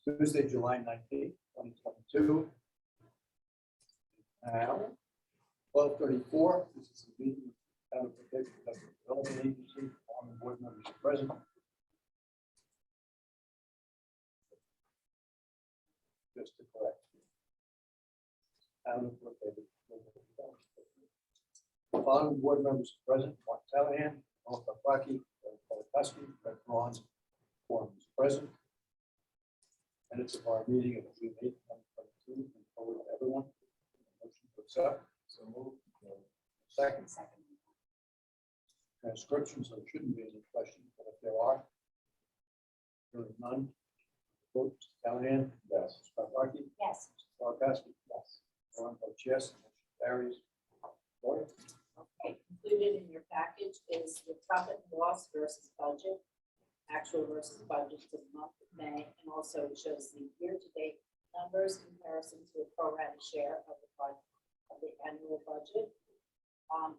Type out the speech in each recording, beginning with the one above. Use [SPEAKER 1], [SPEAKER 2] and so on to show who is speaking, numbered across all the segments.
[SPEAKER 1] Tuesday, July 19th, 2022. Now, 12:34. This is the meeting of the Brookhaven Development Agency. All the board members are present. Just to correct. Town of Brookhaven. The following board members are present: Mark Callahan, Mark Paprocki, Paul Tusky, Fred Braun, forum is present. Minutes of our meeting of June 8th, 2022, and forward to everyone. Motion to accept. So moved. Second. Transcriptions, there shouldn't be any questions, but if there are, hearing none. Vote, Mr. Callahan? Yes. Mr. Paprocki?
[SPEAKER 2] Yes.
[SPEAKER 1] Mr. Barkowski? Yes. Warren votes yes. Motion carries. Lawyer?
[SPEAKER 2] Okay, included in your package is the profit and loss versus budget, actual versus budget for the month of May, and also it shows the year-to-date numbers comparison to a pro rata share of the annual budget.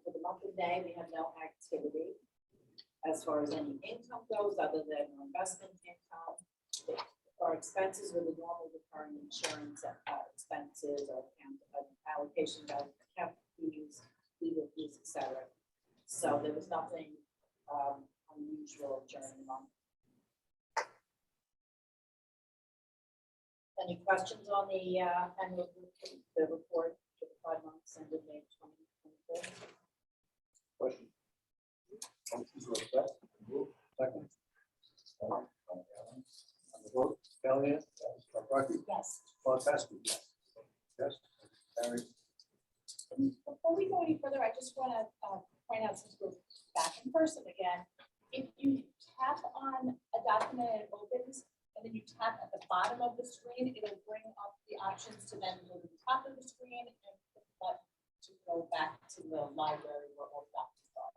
[SPEAKER 2] For the month of May, we have no activity as far as any income goes, other than investment income. Our expenses were the normal recurring insurance expenses or allocation of account fees, legal fees, etc. So there was nothing unusual during the month. Any questions on the annual report for the 5 months ended May 2024?
[SPEAKER 1] Question? Motion to accept. Move. Second. On the vote, Callahan? Yes. Paprocki?
[SPEAKER 2] Yes.
[SPEAKER 1] Barkowski? Yes. Yes. Carries.
[SPEAKER 3] Before we go any further, I just want to point out, since we're back in person again, if you tap on a document and it opens, and then you tap at the bottom of the screen, it'll bring up the options to then go to the top of the screen and click the button to go back to the library where all the documents are.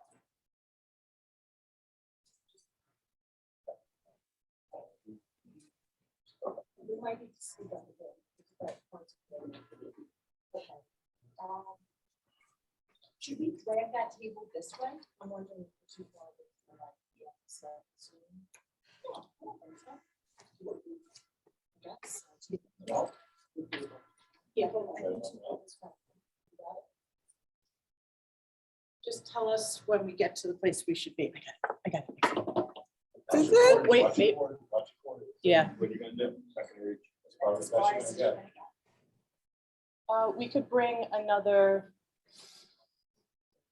[SPEAKER 3] We might need to see that again. Okay. Should we drag that table this way? I'm wondering if you want to so yeah, I don't think so. Yes. Yeah, but I need to know this one. You got it? Just tell us when we get to the place we should be. I got it. Wait. Yeah.
[SPEAKER 4] What are you gonna do? Second reach. As
[SPEAKER 3] As
[SPEAKER 4] far
[SPEAKER 3] far
[SPEAKER 4] as
[SPEAKER 3] as
[SPEAKER 4] that's what you're gonna
[SPEAKER 3] we could bring another.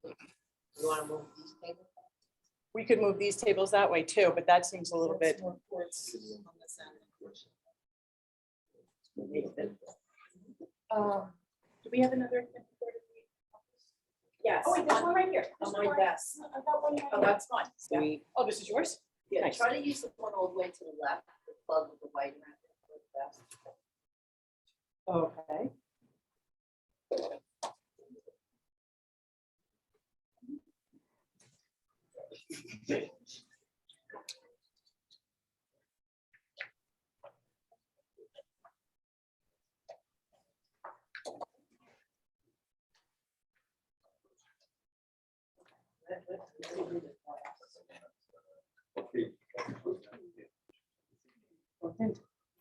[SPEAKER 2] You want to move these tables?
[SPEAKER 3] We could move these tables that way too, but that seems a little bit.
[SPEAKER 2] More reports on this end.
[SPEAKER 3] Do we have another?
[SPEAKER 2] Yes.
[SPEAKER 3] Oh, wait, there's one right here.
[SPEAKER 2] On
[SPEAKER 3] There's
[SPEAKER 2] my
[SPEAKER 3] one.
[SPEAKER 2] desk.
[SPEAKER 3] I got one.
[SPEAKER 2] Oh, that's fine.
[SPEAKER 3] Yeah. Oh, this is yours?
[SPEAKER 2] Yeah,
[SPEAKER 3] Nice.
[SPEAKER 2] try to use the one all the way to the left, the plug with the white around it. for the best.
[SPEAKER 3] Okay.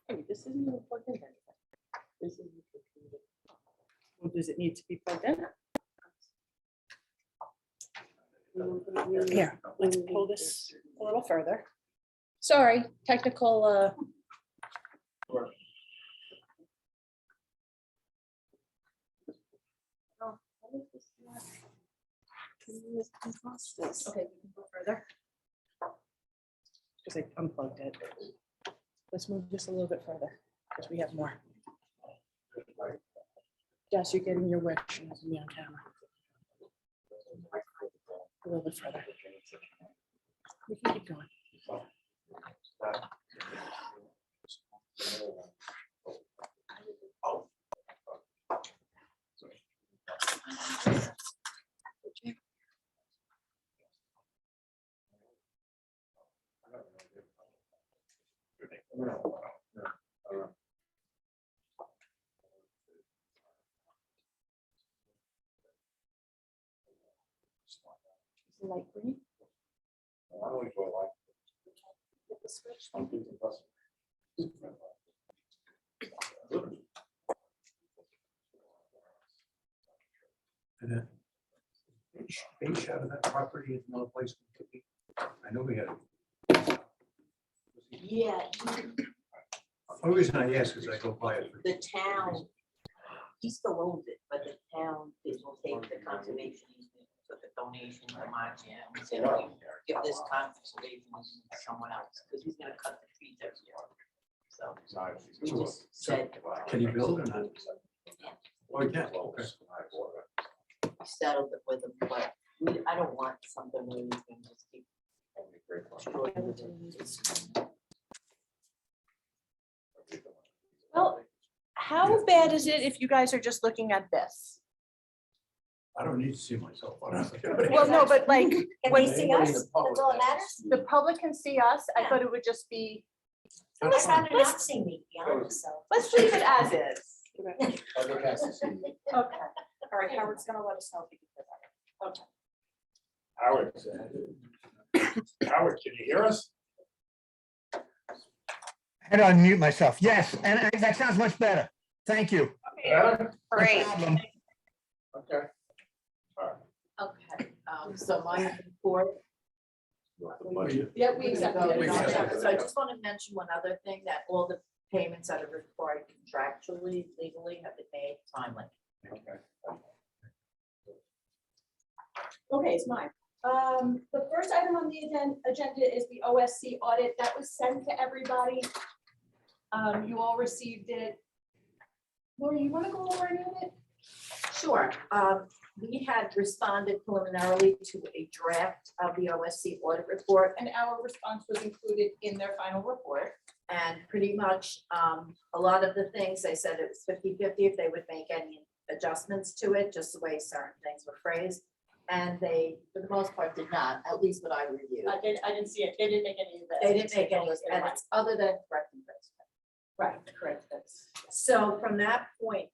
[SPEAKER 3] Hey, this isn't even plugged in. This is. Well, does it need to be plugged in? Here, let's pull this a little further. Sorry, technical.
[SPEAKER 4] Sure.
[SPEAKER 3] Oh, what is this not? Can you unpause this? Okay, we can go further. Because I unplugged it. Let's move this a little bit further because we have more. Jess, you're getting your wish and having me on camera. A little bit further. We can keep going. Light green.
[SPEAKER 4] I don't enjoy life.
[SPEAKER 2] Hit the switch.
[SPEAKER 4] I'm thinking impressive.
[SPEAKER 1] And then H out of that property is another place. I know we had.
[SPEAKER 2] Yeah,
[SPEAKER 1] The only reason I ask is I go by it.
[SPEAKER 5] The town, he still owns it, but the town will take the conservation easement, took a donation from Montana. We said, "We give this conservation easement to someone else, because he's gonna cut the trees every year." So we just said,
[SPEAKER 1] Can you build or not? Oh, yeah, okay.
[SPEAKER 5] we settled it with him, but I don't want something where we can just keep destroying it.
[SPEAKER 3] Well, how bad is it if you guys are just looking at this?
[SPEAKER 1] I don't need to see myself on it.
[SPEAKER 3] Well, no, but like,
[SPEAKER 5] Can
[SPEAKER 3] when
[SPEAKER 5] they see us? That's all that matters.
[SPEAKER 3] the public can see us, I thought it would just be,
[SPEAKER 5] I'd rather not see me, to be honest, so.
[SPEAKER 3] let's leave it as is.
[SPEAKER 4] Public has to see.
[SPEAKER 3] Okay.
[SPEAKER 2] all right, Howard's gonna let us know if he can do that. Okay.
[SPEAKER 4] Howard, can you hear us?
[SPEAKER 6] I had to unmute myself. Yes, and that sounds much better. Thank you.
[SPEAKER 4] Better?
[SPEAKER 6] No problem.
[SPEAKER 4] Okay.
[SPEAKER 5] Okay, so my report.
[SPEAKER 3] Yeah, we accept it.
[SPEAKER 5] So I just want to mention one other thing, that all the payments that are required contractually, legally have been made timely.
[SPEAKER 4] Okay.
[SPEAKER 3] Okay, it's mine. The first item on the agenda is the OSC audit that was sent to everybody. You all received it. Lori, you want to go over any of it?
[SPEAKER 5] Sure, we had responded preliminarily to a draft of the OSC audit report,
[SPEAKER 3] And our response was included in their final report.
[SPEAKER 5] and pretty much, a lot of the things, they said it was 50-50 if they would make any adjustments to it, just the way certain things were phrased. And they, for the most part, did not, at least what I reviewed.
[SPEAKER 3] I didn't see it. They didn't make any of that.
[SPEAKER 5] They didn't make any edits other than correct and fix.
[SPEAKER 3] Right, correct. That's.
[SPEAKER 5] So from that point,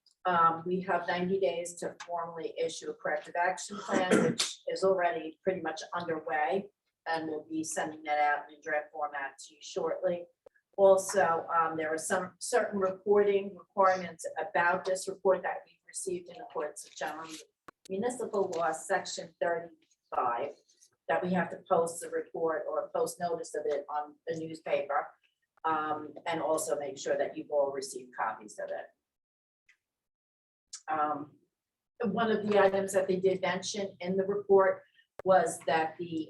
[SPEAKER 5] we have 90 days to formally issue a corrective action plan, which is already pretty much underway. And we'll be sending that out in draft format to you shortly. Also, there are some certain reporting requirements about this report that we received in accordance with general municipal law, section 35, that we have to post the report or post notice of it on the newspaper. And also make sure that you've all received copies of it. One of the items that they did mention in the report was that the,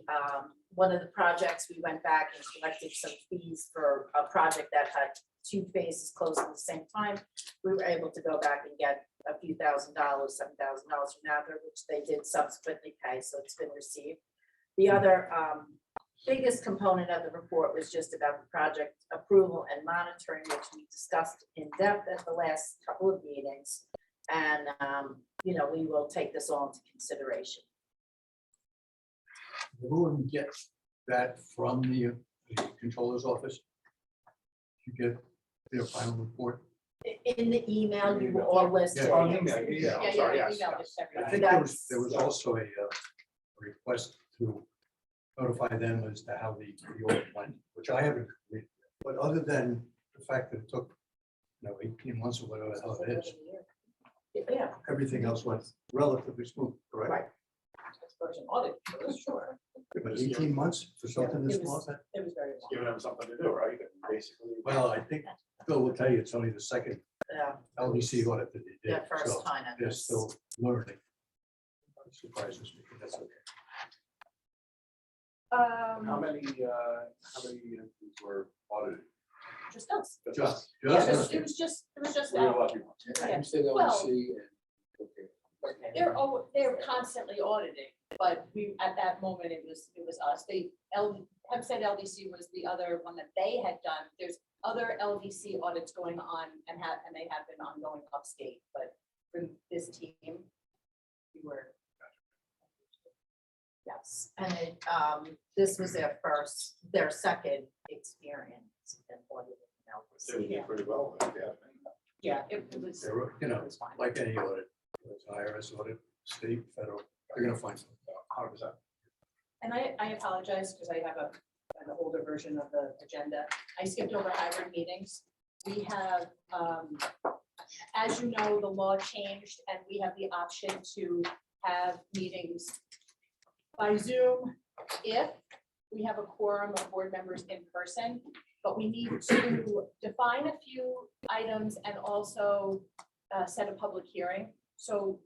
[SPEAKER 5] one of the projects, we went back and collected some fees for a project that had 2 phases closed at the same time. We were able to go back and get a few $1,000, $7,000 from Nather, which they did subsequently pay, so it's been received. The other biggest component of the report was just about the project approval and monitoring, which we discussed in depth at the last couple of meetings. And, you know, we will take this all into consideration.
[SPEAKER 1] Everyone get that from the controller's office? You get their final report?
[SPEAKER 5] In the email, you were all listed.
[SPEAKER 1] Yeah.
[SPEAKER 4] Oh, email, yeah, I'm sorry, yes,
[SPEAKER 3] emailed it
[SPEAKER 4] yes.
[SPEAKER 3] to everybody.
[SPEAKER 1] I think there was also a request to notify them as to how the audit went, which I haven't read. But other than the fact that it took, 18 months or whatever the hell it is,
[SPEAKER 5] Yeah,
[SPEAKER 1] everything else went relatively smooth, correct?
[SPEAKER 5] right.
[SPEAKER 3] Audit, for sure.
[SPEAKER 1] But 18 months for something this small?
[SPEAKER 3] It was very long.
[SPEAKER 4] Giving them something to do, right? Basically.
[SPEAKER 1] Well, I think Phil will tell you it's only the second
[SPEAKER 5] Yeah,
[SPEAKER 1] LDC audit that they did.
[SPEAKER 5] the first
[SPEAKER 1] so
[SPEAKER 5] time. at
[SPEAKER 1] They're
[SPEAKER 5] this.
[SPEAKER 1] still learning. It surprises me, but that's okay.
[SPEAKER 4] How many entities were audited?
[SPEAKER 3] Just us.
[SPEAKER 1] Just.
[SPEAKER 3] Yeah,
[SPEAKER 1] Just.
[SPEAKER 3] it was just
[SPEAKER 4] Really
[SPEAKER 3] our.
[SPEAKER 4] lucky ones.
[SPEAKER 3] Yeah.
[SPEAKER 4] You said
[SPEAKER 3] Well-
[SPEAKER 4] LDC and. Okay.
[SPEAKER 3] They're constantly auditing, but we, at that moment, it was us. Hempstead LDC was the other one that they had done. There's other LDC audits going on and they have been ongoing upstate, but for this team, we were.
[SPEAKER 5] Yes, and it, this was their second experience in auditing an
[SPEAKER 4] They
[SPEAKER 5] LDC.
[SPEAKER 4] did pretty well.
[SPEAKER 3] Yeah, it was.
[SPEAKER 1] They were,
[SPEAKER 3] it was fine.
[SPEAKER 1] like any audit, it's IRS audit, state, federal, they're gonna find something.
[SPEAKER 4] 100%.
[SPEAKER 3] And I apologize because I have an older version of the agenda. I skipped over hybrid meetings. We have, as you know, the law changed and we have the option to have meetings by Zoom if we have a quorum of board members in person, but we need to define a few items and also set a public hearing. So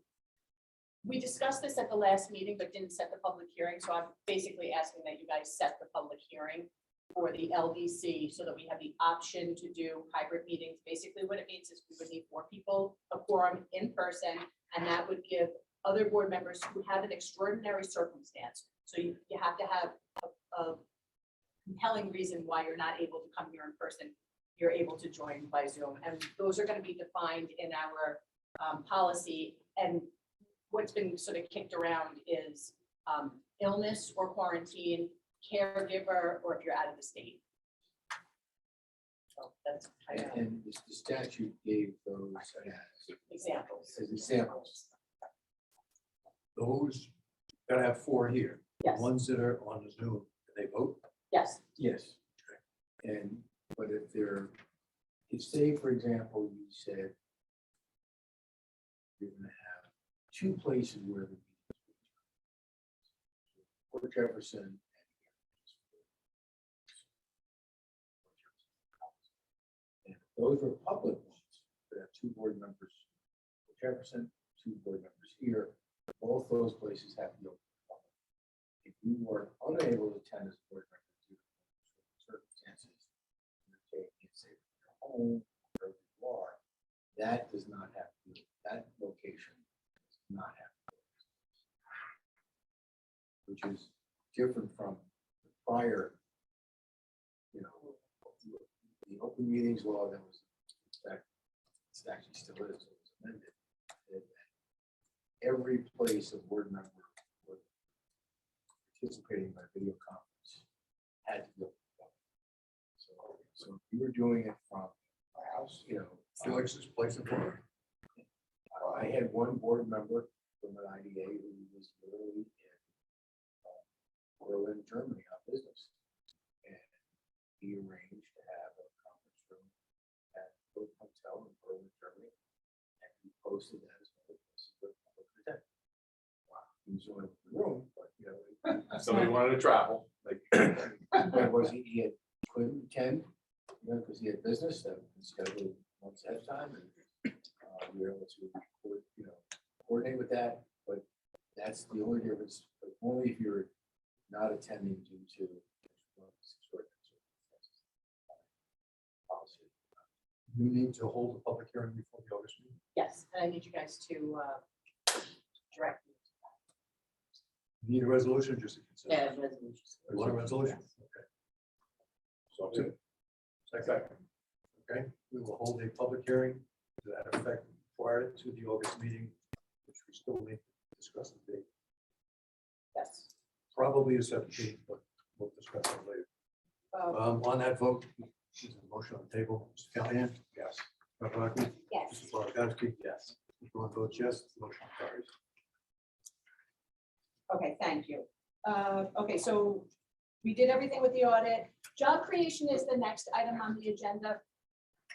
[SPEAKER 3] we discussed this at the last meeting, but didn't set the public hearing. So I'm basically asking that you guys set the public hearing for the LDC so that we have the option to do hybrid meetings. Basically what it means is we would need 4 people, a quorum in person, and that would give other board members who have an extraordinary circumstance. So you have to have a compelling reason why you're not able to come here in person. You're able to join by Zoom, and those are going to be defined in our policy. And what's been sort of kicked around is illness or quarantine, caregiver, or if you're out of the state. So that's kind of
[SPEAKER 7] And the statute gave those
[SPEAKER 3] examples.
[SPEAKER 7] as examples.
[SPEAKER 1] Those gotta have 4 here. The
[SPEAKER 3] Yes,
[SPEAKER 1] ones that are on the Zoom, do they vote?
[SPEAKER 3] yes,
[SPEAKER 7] Yes. And, but if say, for example, you said you're gonna have 2 places where the Port Jefferson and those were public ones, that have 2 board members, Port Jefferson, 2 board members here, both those places have to be open. If you were unable to attend as a board member due to circumstances, you're taking, say, your home, wherever you are, that does not have to be, that location does not have to be. Which is different from the prior, you know, the open meetings law that was, it's actually still is, it was amended. That every place a board member was participating by video conference had to go. So if you were doing it from our house, you know.
[SPEAKER 1] Felix's place in Florida.
[SPEAKER 7] I had one board member from an IDA who was literally in Berlin, Germany on business. And he arranged to have a conference room at the hotel in Berlin, Germany. And he posted that as one of the places where public could attend. Wow, he was only in the room, but you know.
[SPEAKER 4] Somebody wanted to travel, like.
[SPEAKER 7] But was he had couldn't attend, you know, because he had business that was scheduled months ahead of time, and we were able to, you know, coordinate with that. But that's the only difference. But only if you're not attending due to policy.
[SPEAKER 1] You need to hold a public hearing before the August meeting.
[SPEAKER 3] yes, and I need you guys to direct me.
[SPEAKER 1] Need a resolution, just a consent.
[SPEAKER 5] Yeah, resolutions.
[SPEAKER 1] You want a resolution? Okay. So, second. Okay, we will hold a public hearing to that effect prior to the August meeting, which we still need to discuss the date.
[SPEAKER 3] Yes.
[SPEAKER 1] Probably the 17th, but we'll discuss that later. On that vote, there's a motion on the table. Mr. Callahan? Yes. Dr. Rocky?
[SPEAKER 3] Yes.
[SPEAKER 1] Mrs. Wladowski? Yes. Mr. Ron votes yes, the motion carries.
[SPEAKER 3] Okay, thank you. Okay, so we did everything with the audit. Job creation is the next item on the agenda.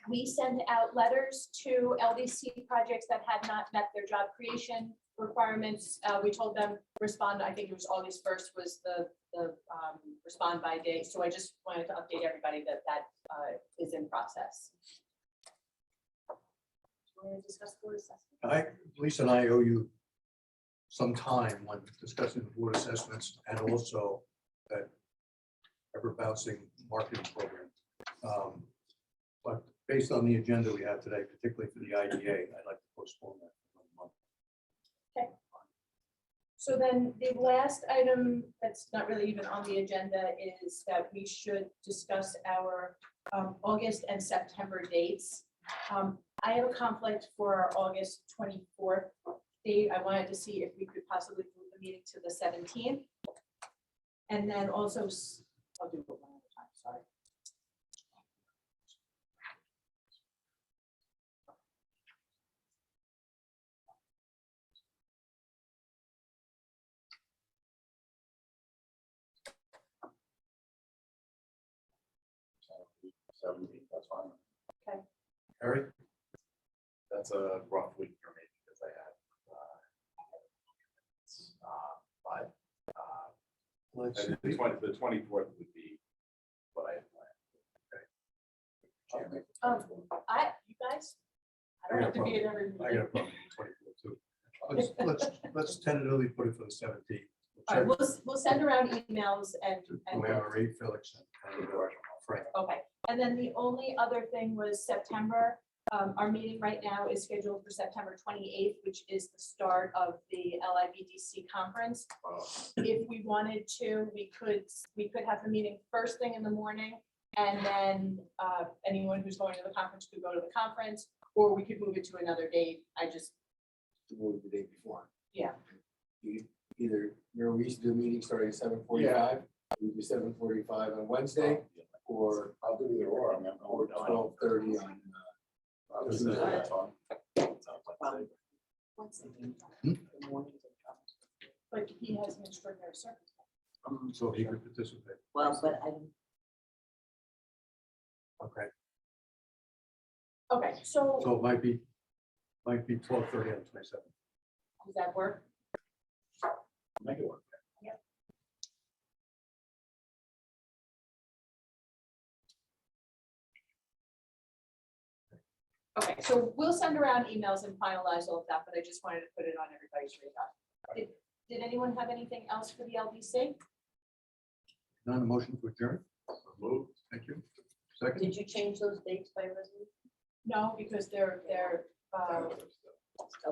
[SPEAKER 3] We send out letters to LDC projects that had not met their job creation requirements. We told them respond, I think it was August 1st was the respond by date. So I just wanted to update everybody that is in process. Do you want to discuss board assessment?
[SPEAKER 1] Lisa and I owe you some time when discussing the board assessments and also that ever bouncing marketing program. But based on the agenda we have today, particularly for the IDA, I'd like to postpone that for 1 month.
[SPEAKER 3] Okay. So then the last item that's not really even on the agenda is that we should discuss our August and September dates. I have a conflict for our August 24th date. I wanted to see if we could possibly move the meeting to the 17th. And then also, I'll do it one at a time, sorry.
[SPEAKER 4] 17th, that's fine.
[SPEAKER 7] Harry?
[SPEAKER 4] That's a rough week for me because I had, five.
[SPEAKER 7] Let's
[SPEAKER 4] And the 24th would be what I had planned. Okay.
[SPEAKER 3] You guys, I don't have to be at every
[SPEAKER 1] I
[SPEAKER 3] meeting.
[SPEAKER 1] got a problem with 24 too. Let's tentatively put it for the 17th.
[SPEAKER 3] All right, we'll send around emails and,
[SPEAKER 1] We have a rate, Felix and Frank.
[SPEAKER 3] okay. And then the only other thing was September. Our meeting right now is scheduled for September 28th, which is the start of the LIBDC conference. If we wanted to, we could have the meeting first thing in the morning. And then anyone who's going to the conference could go to the conference, or we could move it to another date.
[SPEAKER 7] To move the day before.
[SPEAKER 3] Yeah.
[SPEAKER 7] Either, we used to do a meeting starting at 7:45, we do 7:45 on Wednesday, or
[SPEAKER 4] I'll do either or. I mean, I'm
[SPEAKER 7] or
[SPEAKER 4] going
[SPEAKER 7] 12:30 on.
[SPEAKER 4] Tuesday. That's fine. Sounds like
[SPEAKER 3] But he has an extraordinary circumstance.
[SPEAKER 1] So he could participate.
[SPEAKER 5] Well, but I,
[SPEAKER 1] Okay,
[SPEAKER 3] Okay, so
[SPEAKER 1] so it might be 12:30 on 27th.
[SPEAKER 3] does that work?
[SPEAKER 4] Make it work.
[SPEAKER 3] Okay, so we'll send around emails and finalize all of that, but I just wanted to put it on everybody's radar. Did anyone have anything else for the LDC?
[SPEAKER 1] None, a motion to adjourn.
[SPEAKER 4] Moved.
[SPEAKER 1] Thank you. Second,
[SPEAKER 5] did you change those dates by resolution?
[SPEAKER 3] No, because they're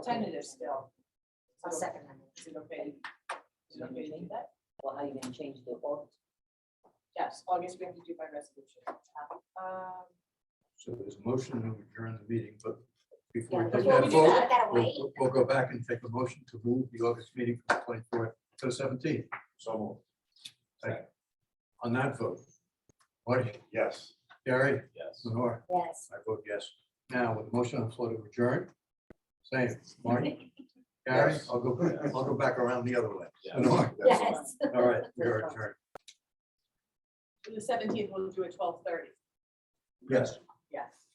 [SPEAKER 3] tentative still.
[SPEAKER 5] I'll second that.
[SPEAKER 3] Is it okay? Is it okay to do that?
[SPEAKER 5] Well, how are you gonna change the vote?
[SPEAKER 3] Yes, August we have to do by resolution.
[SPEAKER 1] so there's a motion to adjourn the meeting, but before we take
[SPEAKER 3] Before we
[SPEAKER 1] that
[SPEAKER 3] do
[SPEAKER 1] vote,
[SPEAKER 3] that,
[SPEAKER 1] we'll go back and take a motion to move the August meeting from the 24th to the 17th.
[SPEAKER 4] So moved.
[SPEAKER 1] Second. On that vote, Marty,
[SPEAKER 4] Yes.
[SPEAKER 1] Gary,
[SPEAKER 4] Yes.
[SPEAKER 1] Lenore,
[SPEAKER 5] Yes.
[SPEAKER 1] I vote yes. Now, with the motion on the floor to adjourn, same, Marty, Gary,
[SPEAKER 4] Yes.
[SPEAKER 1] I'll go back around the other way.
[SPEAKER 4] Yes.
[SPEAKER 1] Lenore,
[SPEAKER 5] Yes.
[SPEAKER 1] all right, we're adjourned.
[SPEAKER 3] The 17th, we'll do at 12:30.
[SPEAKER 1] Yes,
[SPEAKER 3] Yes,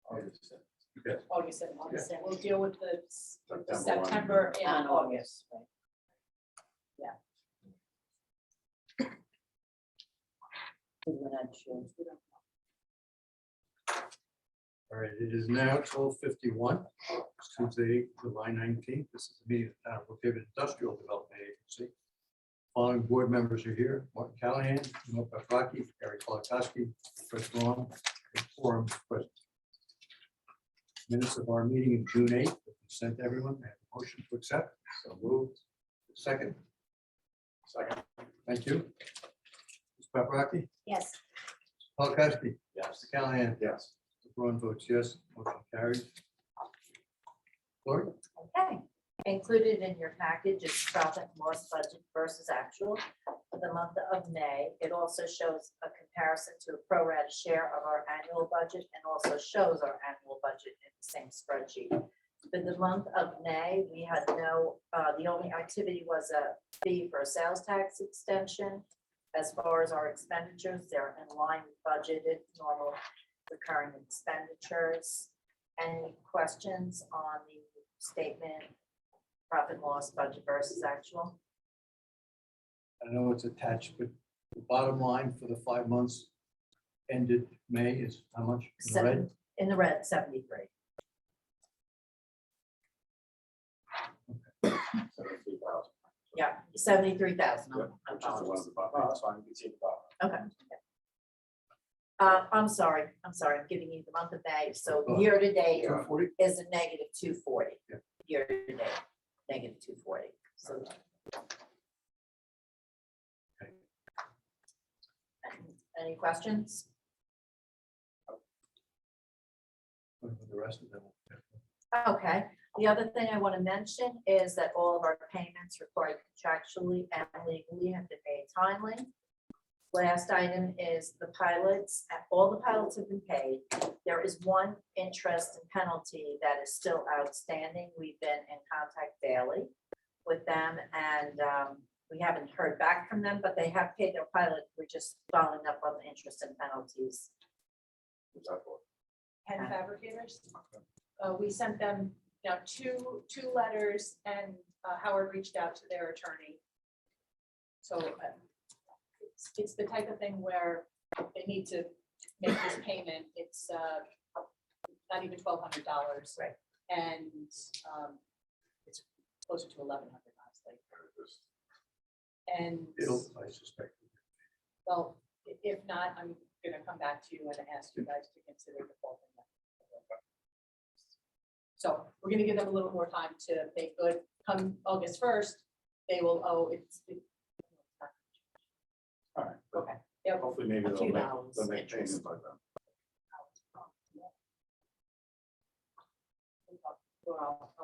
[SPEAKER 7] August 7th.
[SPEAKER 1] yes.
[SPEAKER 3] August 7th. We'll deal with the
[SPEAKER 4] September one.
[SPEAKER 3] September and
[SPEAKER 5] On
[SPEAKER 3] August.
[SPEAKER 5] right. We're not sure.
[SPEAKER 1] All right, it is now 12:51, It's Tuesday, July 19th. This is the meeting of the town of Brookhaven Industrial Development Agency. Following board members are here: Martin Callahan, Noah Paprocki, Gary Kolakowski, Chris Vaughn, and quorum is present. Minutes of our meeting in June 8th, have been sent to everyone. I have a motion to accept. So moved. Second,
[SPEAKER 4] Second.
[SPEAKER 1] thank you. Ms. Paprocki,
[SPEAKER 5] Yes.
[SPEAKER 1] Kolakowski,
[SPEAKER 4] Yes.
[SPEAKER 1] Mr. Callahan,
[SPEAKER 4] Yes.
[SPEAKER 1] Ron votes yes, motion carries. Lori?
[SPEAKER 5] Okay, included in your package is profit and loss budget versus actual for the month of May. It also shows a comparison to a pro rata share of our annual budget and also shows our annual budget in the same spreadsheet. For the month of May, we had no, the only activity was a fee for a sales tax extension. As far as our expenditures, they're in line with budgeted normal recurring expenditures. Any questions on the statement, profit and loss budget versus actual?
[SPEAKER 1] I know it's attached, but the bottom line for the 5 months ended May is how much? In the red?
[SPEAKER 5] In the red, 73.
[SPEAKER 4] 73,000.
[SPEAKER 5] Yeah, 73,000.
[SPEAKER 4] Yeah,
[SPEAKER 5] I'm
[SPEAKER 4] which is the one at
[SPEAKER 5] apologies.
[SPEAKER 4] the bottom. No, that's fine. You can see the bottom.
[SPEAKER 5] Okay. I'm sorry, I'm giving you the month of May, so
[SPEAKER 1] Oh.
[SPEAKER 5] year to date
[SPEAKER 1] 240?
[SPEAKER 5] is a negative 240.
[SPEAKER 1] Yeah.
[SPEAKER 5] Year to date, negative 240, so.
[SPEAKER 1] Okay.
[SPEAKER 5] Any questions?
[SPEAKER 1] With the rest of them.
[SPEAKER 5] Okay, the other thing I want to mention is that all of our payments required contractually and legally have been made timely. Last item is the pilots. All the pilots have been paid. There is one interest and penalty that is still outstanding. We've been in contact daily with them, and We haven't heard back from them, but they have paid their pilot. We're just following up on the interest and penalties.
[SPEAKER 4] What's that for?
[SPEAKER 3] Pen fabricators. We sent them, two letters, and Howard reached out to their attorney. So it's the type of thing where they need to make this payment. It's not even $1,200.
[SPEAKER 5] Right.
[SPEAKER 3] And it's closer to 1,100, honestly. And
[SPEAKER 1] I suspect.
[SPEAKER 3] well, if not, I'm gonna come back to you and ask you guys to consider defaulting that. So we're gonna give them a little more time to make good. Come August 1st, they will owe
[SPEAKER 4] All right.
[SPEAKER 3] okay. Yep.
[SPEAKER 4] Hopefully maybe
[SPEAKER 5] A
[SPEAKER 4] they'll
[SPEAKER 5] few
[SPEAKER 4] make,
[SPEAKER 5] dollars
[SPEAKER 4] they'll make
[SPEAKER 5] interest.
[SPEAKER 4] changes by then.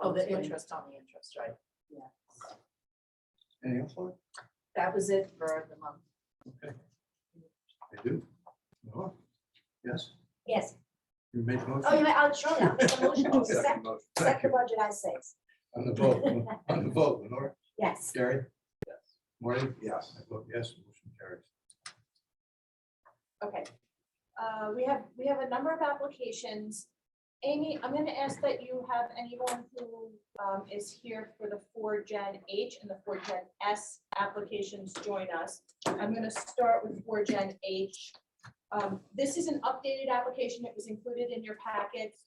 [SPEAKER 5] Oh, the interest on the interest, right?
[SPEAKER 3] Yeah.
[SPEAKER 1] Anything else, Laura?
[SPEAKER 5] That was it for the month.
[SPEAKER 1] Okay. I do. Laura? Yes,
[SPEAKER 8] Yes.
[SPEAKER 1] you made the motion?
[SPEAKER 8] Oh, you may, I'll show you. I'll make a motion to
[SPEAKER 4] I'll
[SPEAKER 8] accept,
[SPEAKER 4] second motion.
[SPEAKER 8] accept the budget as says.
[SPEAKER 1] On the vote, Lenore?
[SPEAKER 8] Yes.
[SPEAKER 1] Gary?
[SPEAKER 4] Yes.
[SPEAKER 1] Marty?
[SPEAKER 4] Yes.
[SPEAKER 1] I vote yes, motion carries.
[SPEAKER 3] Okay. We have a number of applications. Amy, I'm gonna ask that you have anyone who is here for the 4Gen H and the 4Gen S applications join us. I'm gonna start with 4Gen H. This is an updated application. It was included in your packet.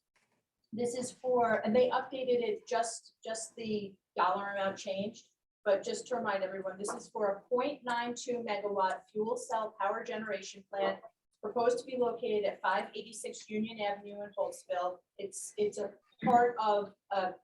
[SPEAKER 3] This is for, and they updated it, just the dollar amount changed. But just to remind everyone, this is for a 0.92 megawatt fuel cell power generation plant proposed to be located at 586 Union Avenue in Holtzville. It's a part of a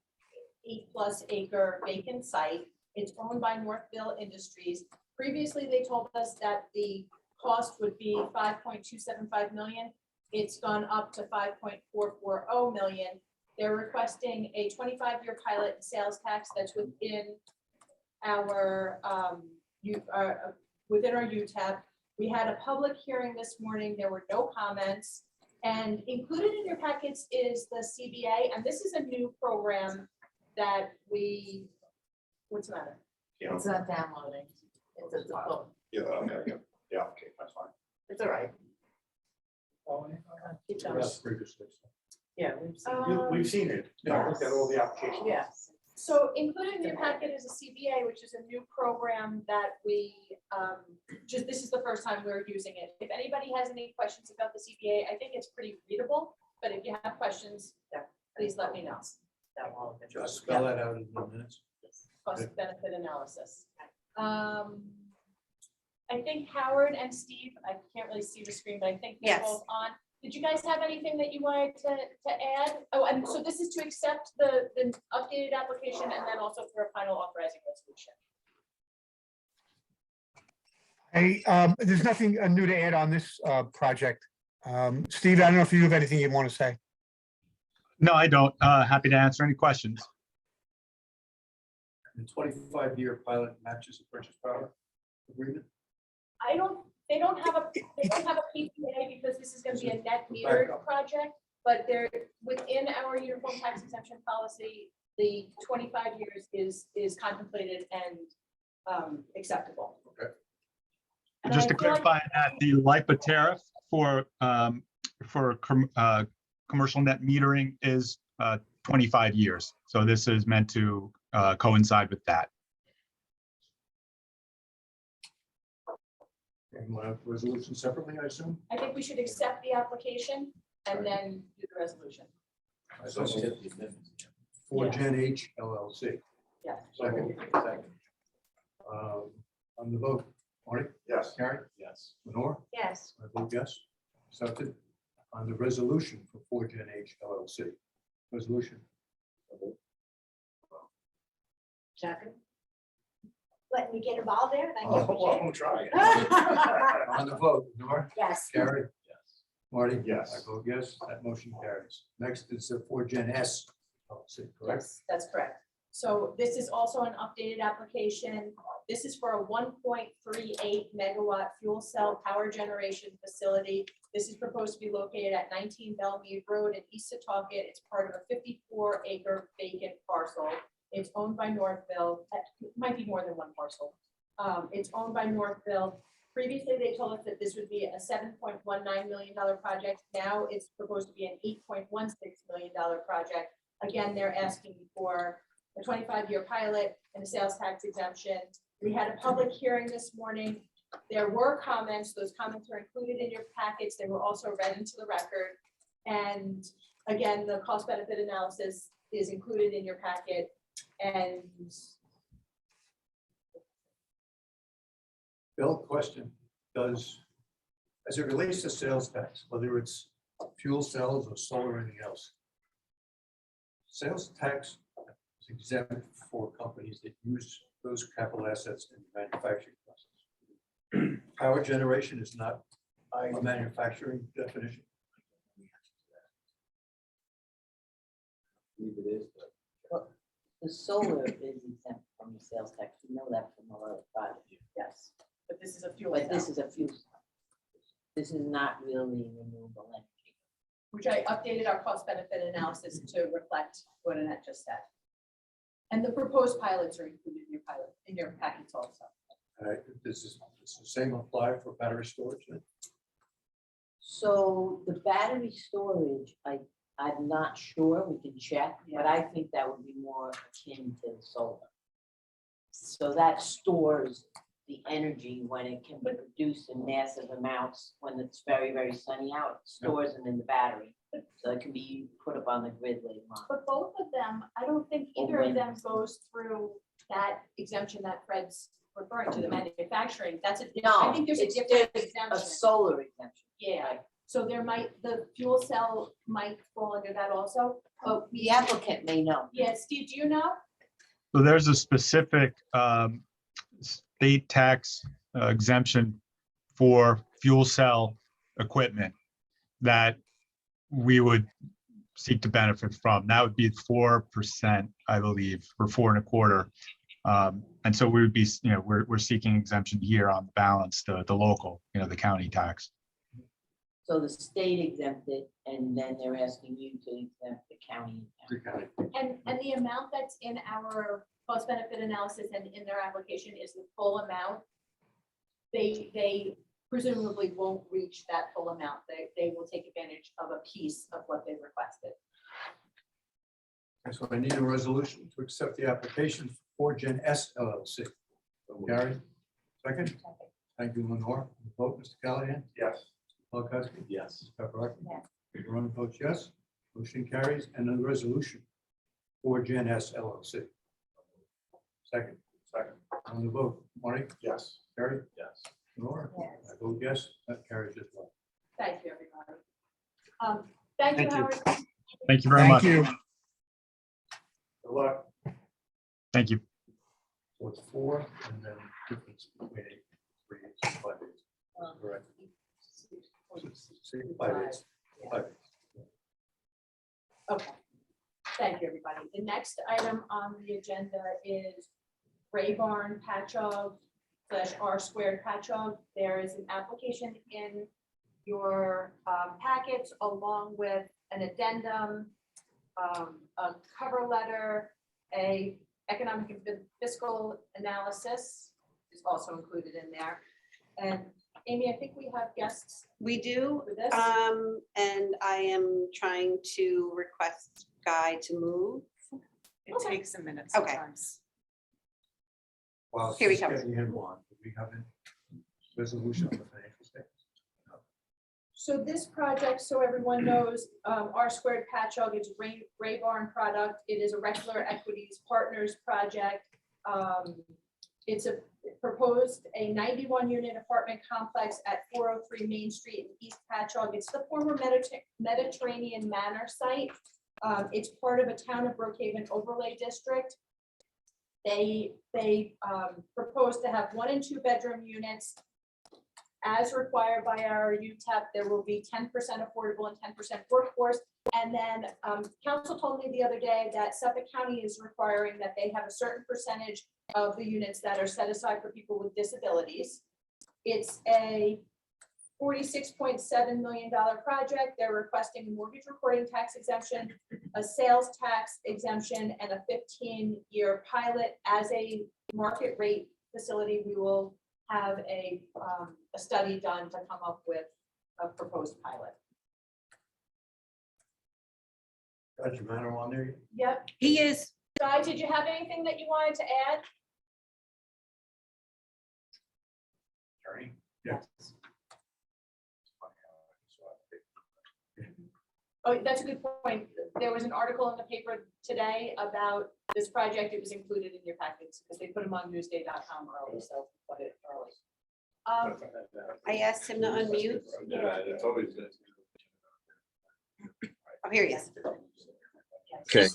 [SPEAKER 3] 8+ acre vacant site. It's owned by Northville Industries. Previously, they told us that the cost would be 5.275 million. It's gone up to 5.440 million. They're requesting a 25-year pilot and sales tax that's within our UTAP. We had a public hearing this morning. There were no comments. And included in your packets is the CBA, and this is a new program that what's the matter?
[SPEAKER 4] Yeah.
[SPEAKER 5] It's not downloading. It's at the phone.
[SPEAKER 4] Yeah, okay, yeah, okay, that's fine.
[SPEAKER 5] It's all right.
[SPEAKER 3] Keep going.
[SPEAKER 1] Yes, previously.
[SPEAKER 5] Yeah, we've seen.
[SPEAKER 4] We've seen it. I looked at all the applications.
[SPEAKER 5] Yes.
[SPEAKER 3] So included in your packet is a CBA, which is a new program that we, this is the first time we're using it. If anybody has any questions about the CBA, I think it's pretty readable, but if you have questions, please let me know.
[SPEAKER 5] That won't.
[SPEAKER 1] Just spell that out in the minutes.
[SPEAKER 3] Cost benefit analysis. I think Howard and Steve, I can't really see the screen, but I think they're
[SPEAKER 8] Yes.
[SPEAKER 3] both on. Did you guys have anything that you wanted to add? Oh, and so this is to accept the updated application and then also for a final authorizing resolution.
[SPEAKER 6] There's nothing new to add on this project. Steve, I don't know if you have anything you want to say.
[SPEAKER 9] No, I don't. Happy to answer any questions.
[SPEAKER 1] The 25-year pilot matches the purchase power agreement.
[SPEAKER 3] They don't have a PPA because this is gonna be a net metered project, but they're within our uniform tax exemption policy, the 25 years is contemplated and acceptable.
[SPEAKER 1] Okay.
[SPEAKER 3] And
[SPEAKER 9] Just
[SPEAKER 3] I
[SPEAKER 9] to
[SPEAKER 3] feel like-
[SPEAKER 9] clarify that the LIPA tariff for commercial net metering is 25 years. So this is meant to coincide with that.
[SPEAKER 1] And we'll have resolution separately, I assume?
[SPEAKER 3] I think we should accept the application and then do the resolution.
[SPEAKER 1] So for Gen H LLC.
[SPEAKER 3] Yeah.
[SPEAKER 1] Second. On the vote, Marty?
[SPEAKER 4] Yes.
[SPEAKER 1] Gary?
[SPEAKER 4] Yes.
[SPEAKER 1] Lenore?
[SPEAKER 8] Yes.
[SPEAKER 1] I vote yes. Accepted. On the resolution for Gen H LLC. Resolution.
[SPEAKER 5] Second.
[SPEAKER 8] Letting me get involved there. Thank
[SPEAKER 1] Oh,
[SPEAKER 8] you.
[SPEAKER 4] Well, I'm trying.
[SPEAKER 1] On the vote, Lenore?
[SPEAKER 8] Yes.
[SPEAKER 1] Gary?
[SPEAKER 4] Yes.
[SPEAKER 1] Marty?
[SPEAKER 4] Yes.
[SPEAKER 1] I vote yes. That motion carries. Next is for Gen S LLC, correct?
[SPEAKER 3] Yes, that's correct. So this is also an updated application. This is for a 1.38 megawatt fuel cell power generation facility. This is proposed to be located at 19 Belmead Road in East Setauket. It's part of a 54-acre vacant parcel. It's owned by Northville. It might be more than one parcel. It's owned by Northville. Previously, they told us that this would be a $7.19 million project. Now it's proposed to be an $8.16 million project. Again, they're asking for a 25-year pilot and a sales tax exemption. We had a public hearing this morning. There were comments. Those comments are included in your packets. They were also read into the record. And again, the cost benefit analysis is included in your packet. And
[SPEAKER 1] Bill, question, does, as it relates to sales tax, whether it's fuel cells or solar or anything else, sales tax is exempt for companies that use those capital assets in the manufacturing process. Power generation is not a manufacturing definition.
[SPEAKER 7] I believe it is, but
[SPEAKER 10] The solar is exempt from the sales tax, you know that from all other projects.
[SPEAKER 3] yes, but this is a fuel
[SPEAKER 10] But this
[SPEAKER 3] cell,
[SPEAKER 10] is a fuel cell. This is not really renewable energy.
[SPEAKER 3] which I updated our cost benefit analysis to reflect what Annette just said. And the proposed pilots are included in your packets also.
[SPEAKER 1] Does the same apply for battery storage then?
[SPEAKER 10] So the battery storage, I'm not sure, we can check, but I think that would be more akin to the solar. So that stores the energy when it can be produced in massive amounts, when it's very, very sunny out, it stores them in the battery. So it can be put up on the grid later on.
[SPEAKER 3] But both of them, I don't think either of them goes through that exemption that Fred's referring to, the manufacturing. That's a, I
[SPEAKER 10] No,
[SPEAKER 3] think there's a
[SPEAKER 10] it's
[SPEAKER 3] different
[SPEAKER 10] a
[SPEAKER 3] exemption.
[SPEAKER 10] solar exemption.
[SPEAKER 3] Yeah, so there might, the fuel cell might fall under that also, but
[SPEAKER 10] The applicant may know.
[SPEAKER 3] yeah, Steve, do you know?
[SPEAKER 9] So there's a specific state tax exemption for fuel cell equipment that we would seek to benefit from. That would be 4%, I believe, or 4.25%. And so we would be, we're seeking exemption here on the balance, the local, the county tax.
[SPEAKER 10] So the state exempted, and then they're asking you to exempt the county.
[SPEAKER 3] And the amount that's in our cost benefit analysis and in their application is the full amount. They presumably won't reach that full amount. They will take advantage of a piece of what they requested.
[SPEAKER 1] So I need a resolution to accept the application for Gen S LLC. Gary, second. Thank you, Lenore. Vote, Mr. Callahan.
[SPEAKER 4] Yes.
[SPEAKER 1] Mr. Polakowski.
[SPEAKER 4] Yes.
[SPEAKER 1] Mr. Paparocki.
[SPEAKER 3] Yes.
[SPEAKER 1] Mr. Roman votes yes. Motion carries, and the resolution for Gen S LLC. Second.
[SPEAKER 4] Second.
[SPEAKER 1] On the vote, Marty,
[SPEAKER 4] Yes.
[SPEAKER 1] Gary,
[SPEAKER 4] Yes.
[SPEAKER 1] Lenore.
[SPEAKER 3] Yes.
[SPEAKER 1] I vote yes, that carries as well.
[SPEAKER 3] Thank you, everybody. Thank you,
[SPEAKER 9] Thank you.
[SPEAKER 3] Howard.
[SPEAKER 9] Thank you very
[SPEAKER 6] Thank
[SPEAKER 9] much.
[SPEAKER 6] you.
[SPEAKER 1] Good luck.
[SPEAKER 9] Thank you.
[SPEAKER 1] So it's 4 and then difference between 8, 3, 8, 5 days. Correct. 5 days. 5 days.
[SPEAKER 3] Okay, thank you, everybody. The next item on the agenda is Gray Barn Patchogue / R² Patchogue. There is an application in your packets along with an addendum, a cover letter, a economic and fiscal analysis is also included in there. And Amy, I think we have guests
[SPEAKER 11] We do,
[SPEAKER 3] for this.
[SPEAKER 11] and I am trying to request Guy to move.
[SPEAKER 12] It
[SPEAKER 3] Okay.
[SPEAKER 12] takes a minute
[SPEAKER 11] Okay.
[SPEAKER 12] sometimes.
[SPEAKER 1] While
[SPEAKER 11] Here we
[SPEAKER 1] she's
[SPEAKER 11] go.
[SPEAKER 1] getting him on, do we have a resolution on the financial statements?
[SPEAKER 3] So this project, so everyone knows, R² Patchogue is a Gray Barn product. It is a Regular Equities Partners project. It proposed a 91-unit apartment complex at 403 Main Street in East Patchogue. It's the former Mediterranean Manor site. It's part of a Town of Brookhaven overlay district. They propose to have 1 and 2 bedroom units. As required by our UTEP, there will be 10% affordable and 10% workforce. And then council told me the other day that Suffolk County is requiring that they have a certain percentage of the units that are set aside for people with disabilities. It's a $46.7 million project. They're requesting a mortgage recording tax exemption, a sales tax exemption, and a 15-year pilot as a market rate facility, we will have a study done to come up with a proposed pilot.
[SPEAKER 1] Got your manner on there?
[SPEAKER 3] Yep.
[SPEAKER 11] He is.
[SPEAKER 3] Guy, did you have anything that you wanted to add?
[SPEAKER 1] Attorney? Yes.
[SPEAKER 3] Oh, that's a good point. There was an article in the paper today about this project. It was included in your packets because they put them on newsday.com early, so put it early.
[SPEAKER 11] I asked him to unmute.
[SPEAKER 4] Yeah, it's always good.
[SPEAKER 11] Oh, here he is.
[SPEAKER 12] Okay.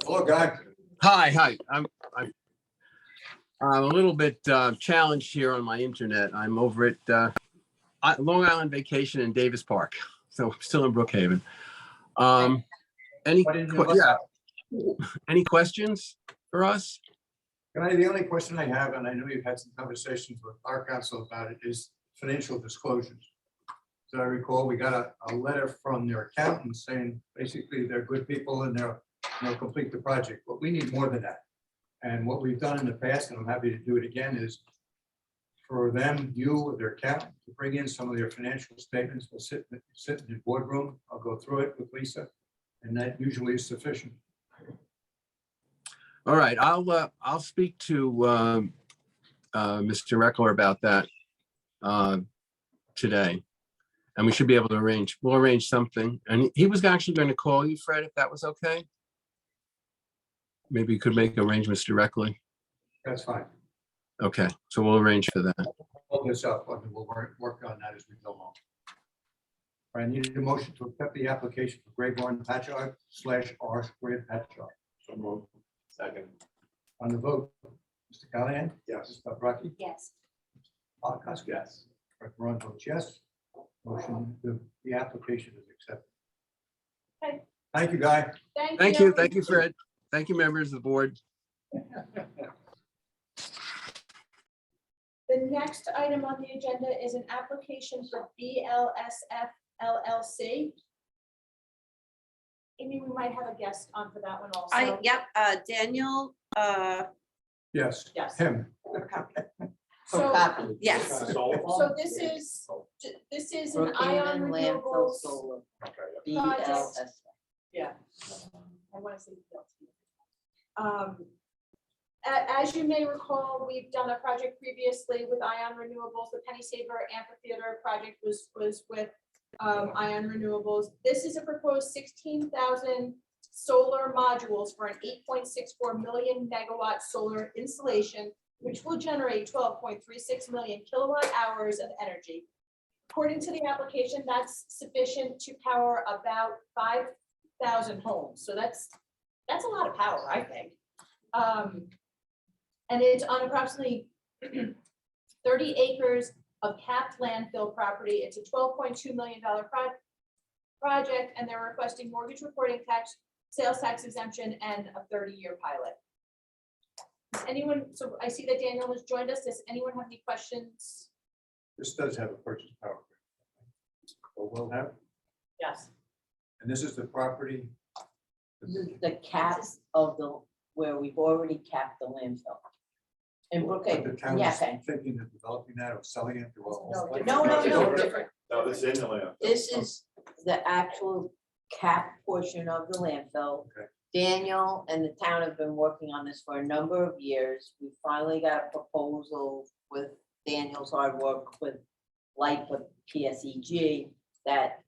[SPEAKER 1] Hello, Guy.
[SPEAKER 12] Hi. I'm a little bit challenged here on my internet. I'm over at Long Island Vacation in Davis Park, so I'm still in Brookhaven. Any
[SPEAKER 1] Why didn't you let-
[SPEAKER 12] any questions for us?
[SPEAKER 1] The only question I have, and I know you've had some conversations with our council about it, is financial disclosures. As I recall, we got a letter from their accountant saying basically they're good people and they'll complete the project, but we need more than that. And what we've done in the past, and I'm happy to do it again, is for them, you, their accountant, to bring in some of their financial statements. We'll sit in the boardroom. I'll go through it with Lisa, and that usually is sufficient.
[SPEAKER 12] All right, I'll speak to Mr. Reckler about that today. And we should be able to we'll arrange something. And he was actually going to call you, Fred, if that was okay. Maybe you could make arrangements directly.
[SPEAKER 1] That's fine.
[SPEAKER 12] Okay, so we'll arrange for that.
[SPEAKER 1] Hold this up, and we'll work on that as we go along. I need a motion to accept the application for Grade 1 Patchogue / R Squared Patchogue.
[SPEAKER 4] So moved. Second.
[SPEAKER 1] On the vote, Mr. Callahan?
[SPEAKER 4] Yes.
[SPEAKER 1] Mr. Brockie?
[SPEAKER 8] Yes.
[SPEAKER 1] Holocaust?
[SPEAKER 4] Yes.
[SPEAKER 1] Dr. Ron votes yes. Motion, the application is accepted.
[SPEAKER 3] Okay.
[SPEAKER 1] Thank you, Guy.
[SPEAKER 12] Thank you, Fred. Thank you, members of the board.
[SPEAKER 3] The next item on the agenda is an application for BLSF LLC. Amy, we might have a guest on for that one also.
[SPEAKER 11] Yep, Daniel,
[SPEAKER 1] Yes.
[SPEAKER 3] Yes.
[SPEAKER 1] Him.
[SPEAKER 3] So,
[SPEAKER 11] yes.
[SPEAKER 3] so this is an ion
[SPEAKER 10] Brookhaven landfill
[SPEAKER 3] renewables.
[SPEAKER 10] solar.
[SPEAKER 4] Okay.
[SPEAKER 10] BLS.
[SPEAKER 3] Yeah. I want to say. As you may recall, we've done a project previously with Ion Renewables. The Penny Saver Amphitheater project was with Ion Renewables. This is a proposed 16,000 solar modules for an 8.64 million megawatt solar installation, which will generate 12.36 million kilowatt hours of energy. According to the application, that's sufficient to power about 5,000 homes. So that's a lot of power, I think. And it's on approximately 30 acres of capped landfill property. It's a $12.2 million project, and they're requesting mortgage reporting tax, sales tax exemption, and a 30-year pilot. Does anyone, so I see that Daniel has joined us. Does anyone have any questions?
[SPEAKER 1] This does have a purchase power. Or will have,
[SPEAKER 3] Yes.
[SPEAKER 1] and this is the property.
[SPEAKER 10] This is the cap of where we've already capped the landfill. In
[SPEAKER 1] The
[SPEAKER 10] Brookhaven,
[SPEAKER 1] town
[SPEAKER 10] yeah,
[SPEAKER 1] is
[SPEAKER 10] okay.
[SPEAKER 1] thinking of developing that or selling it to a.
[SPEAKER 10] No,
[SPEAKER 3] Different.
[SPEAKER 4] No, this is in the land.
[SPEAKER 10] This is the actual cap portion of the landfill.
[SPEAKER 1] Okay.
[SPEAKER 10] Daniel and the town have been working on this for a number of years. We finally got a proposal with Daniel's hard work with LIPA PSEG that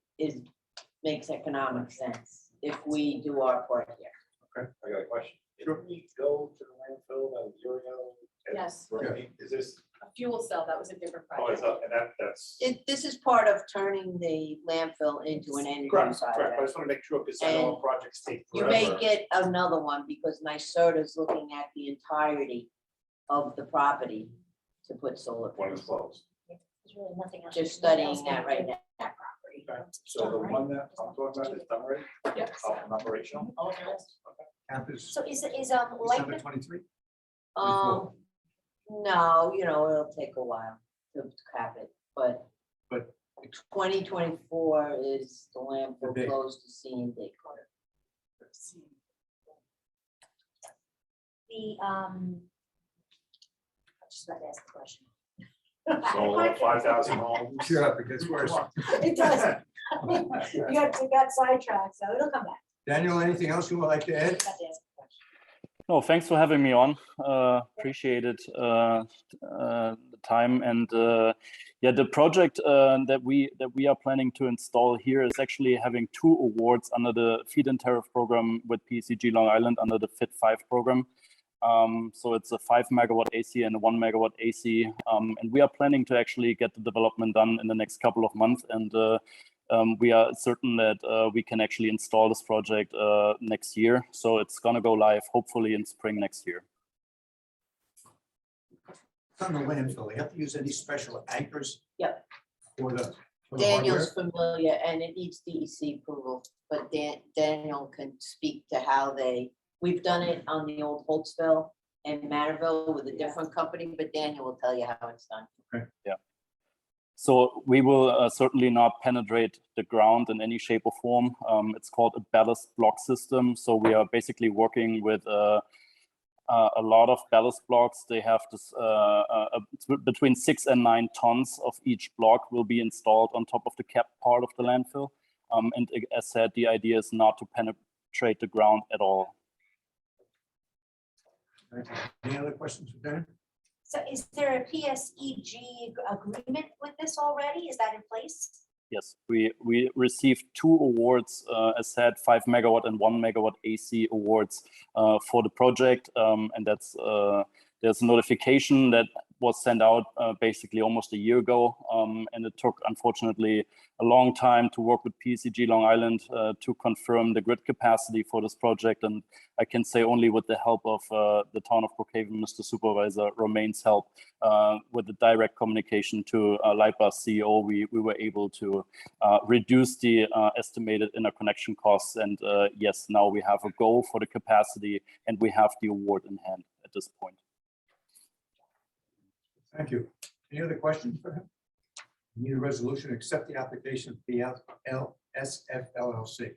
[SPEAKER 10] makes economic sense if we do our part here.
[SPEAKER 4] I got a question. Didn't we go to the landfill about a year ago?
[SPEAKER 3] Yes.
[SPEAKER 4] Right, is this,
[SPEAKER 3] A fuel cell, that was a different
[SPEAKER 4] oh, it's
[SPEAKER 3] project.
[SPEAKER 4] up, and that's.
[SPEAKER 10] This is part of turning the landfill into an energy
[SPEAKER 4] Correct, correct. I
[SPEAKER 10] project.
[SPEAKER 4] just want to make sure, because I know projects take
[SPEAKER 10] You
[SPEAKER 4] forever.
[SPEAKER 10] may get another one because NYSERDA is looking at the entirety of the property to put solar.
[SPEAKER 4] When it's closed.
[SPEAKER 8] There's really nothing else.
[SPEAKER 10] Just studying that right now.
[SPEAKER 4] Okay. So the one that I'm talking about is done already?
[SPEAKER 3] Yes.
[SPEAKER 4] Up and operational?
[SPEAKER 1] Cap is
[SPEAKER 8] So is
[SPEAKER 1] December
[SPEAKER 8] LIPA
[SPEAKER 1] 23.
[SPEAKER 10] No, it'll take a while to cap it, but.
[SPEAKER 1] But-
[SPEAKER 10] 2024 is the
[SPEAKER 1] The
[SPEAKER 10] landfill
[SPEAKER 1] date.
[SPEAKER 10] closed to C and D.
[SPEAKER 8] just about to ask the question.
[SPEAKER 4] So 5,000 homes.
[SPEAKER 7] Sure, it gets worse.
[SPEAKER 8] It does. You got sidetracked, so it'll come back.
[SPEAKER 7] Daniel, anything else you would like to add?
[SPEAKER 8] Got to ask the question.
[SPEAKER 13] No, thanks for having me on. Appreciate it, the time. And yeah, the project that we are planning to install here is actually having 2 awards under the feed-in tariff program with PSEG Long Island under the FIT 5 program. So it's a 5 megawatt AC and a 1 megawatt AC. And we are planning to actually get the development done in the next couple of months. And we are certain that we can actually install this project next year. So it's going to go live hopefully in spring next year.
[SPEAKER 7] It's on the landfill. They have to use any special anchors?
[SPEAKER 10] Yep.
[SPEAKER 7] For the
[SPEAKER 10] Daniel's familiar and it needs DEC approval, but Daniel can speak to how we've done it on the old Holtzville and Manorville with a different company, but Daniel will tell you how it's done.
[SPEAKER 7] Okay.
[SPEAKER 13] Yeah. So we will certainly not penetrate the ground in any shape or form. It's called a ballast block system. So we are basically working with a lot of ballast blocks. They have this between 6 and 9 tons of each block will be installed on top of the capped part of the landfill. And as said, the idea is not to penetrate the ground at all.
[SPEAKER 7] Any other questions for Dan?
[SPEAKER 8] So is there a PSEG agreement with this already? Is that in place?
[SPEAKER 13] Yes, we received 2 awards, as said, 5 megawatt and 1 megawatt AC awards for the project. And that's there's a notification that was sent out basically almost a year ago. And it took, unfortunately, a long time to work with PSEG Long Island to confirm the grid capacity for this project. And I can say only with the help of the town of Brookhaven, Mr. Supervisor Romaine's help, with the direct communication to LIPA CEO, we were able to reduce the estimated interconnection costs. And yes, now we have a goal for the capacity and we have the award in hand at this point.
[SPEAKER 7] Thank you. Any other questions for him? Need a resolution to accept the application of PLSF LLC.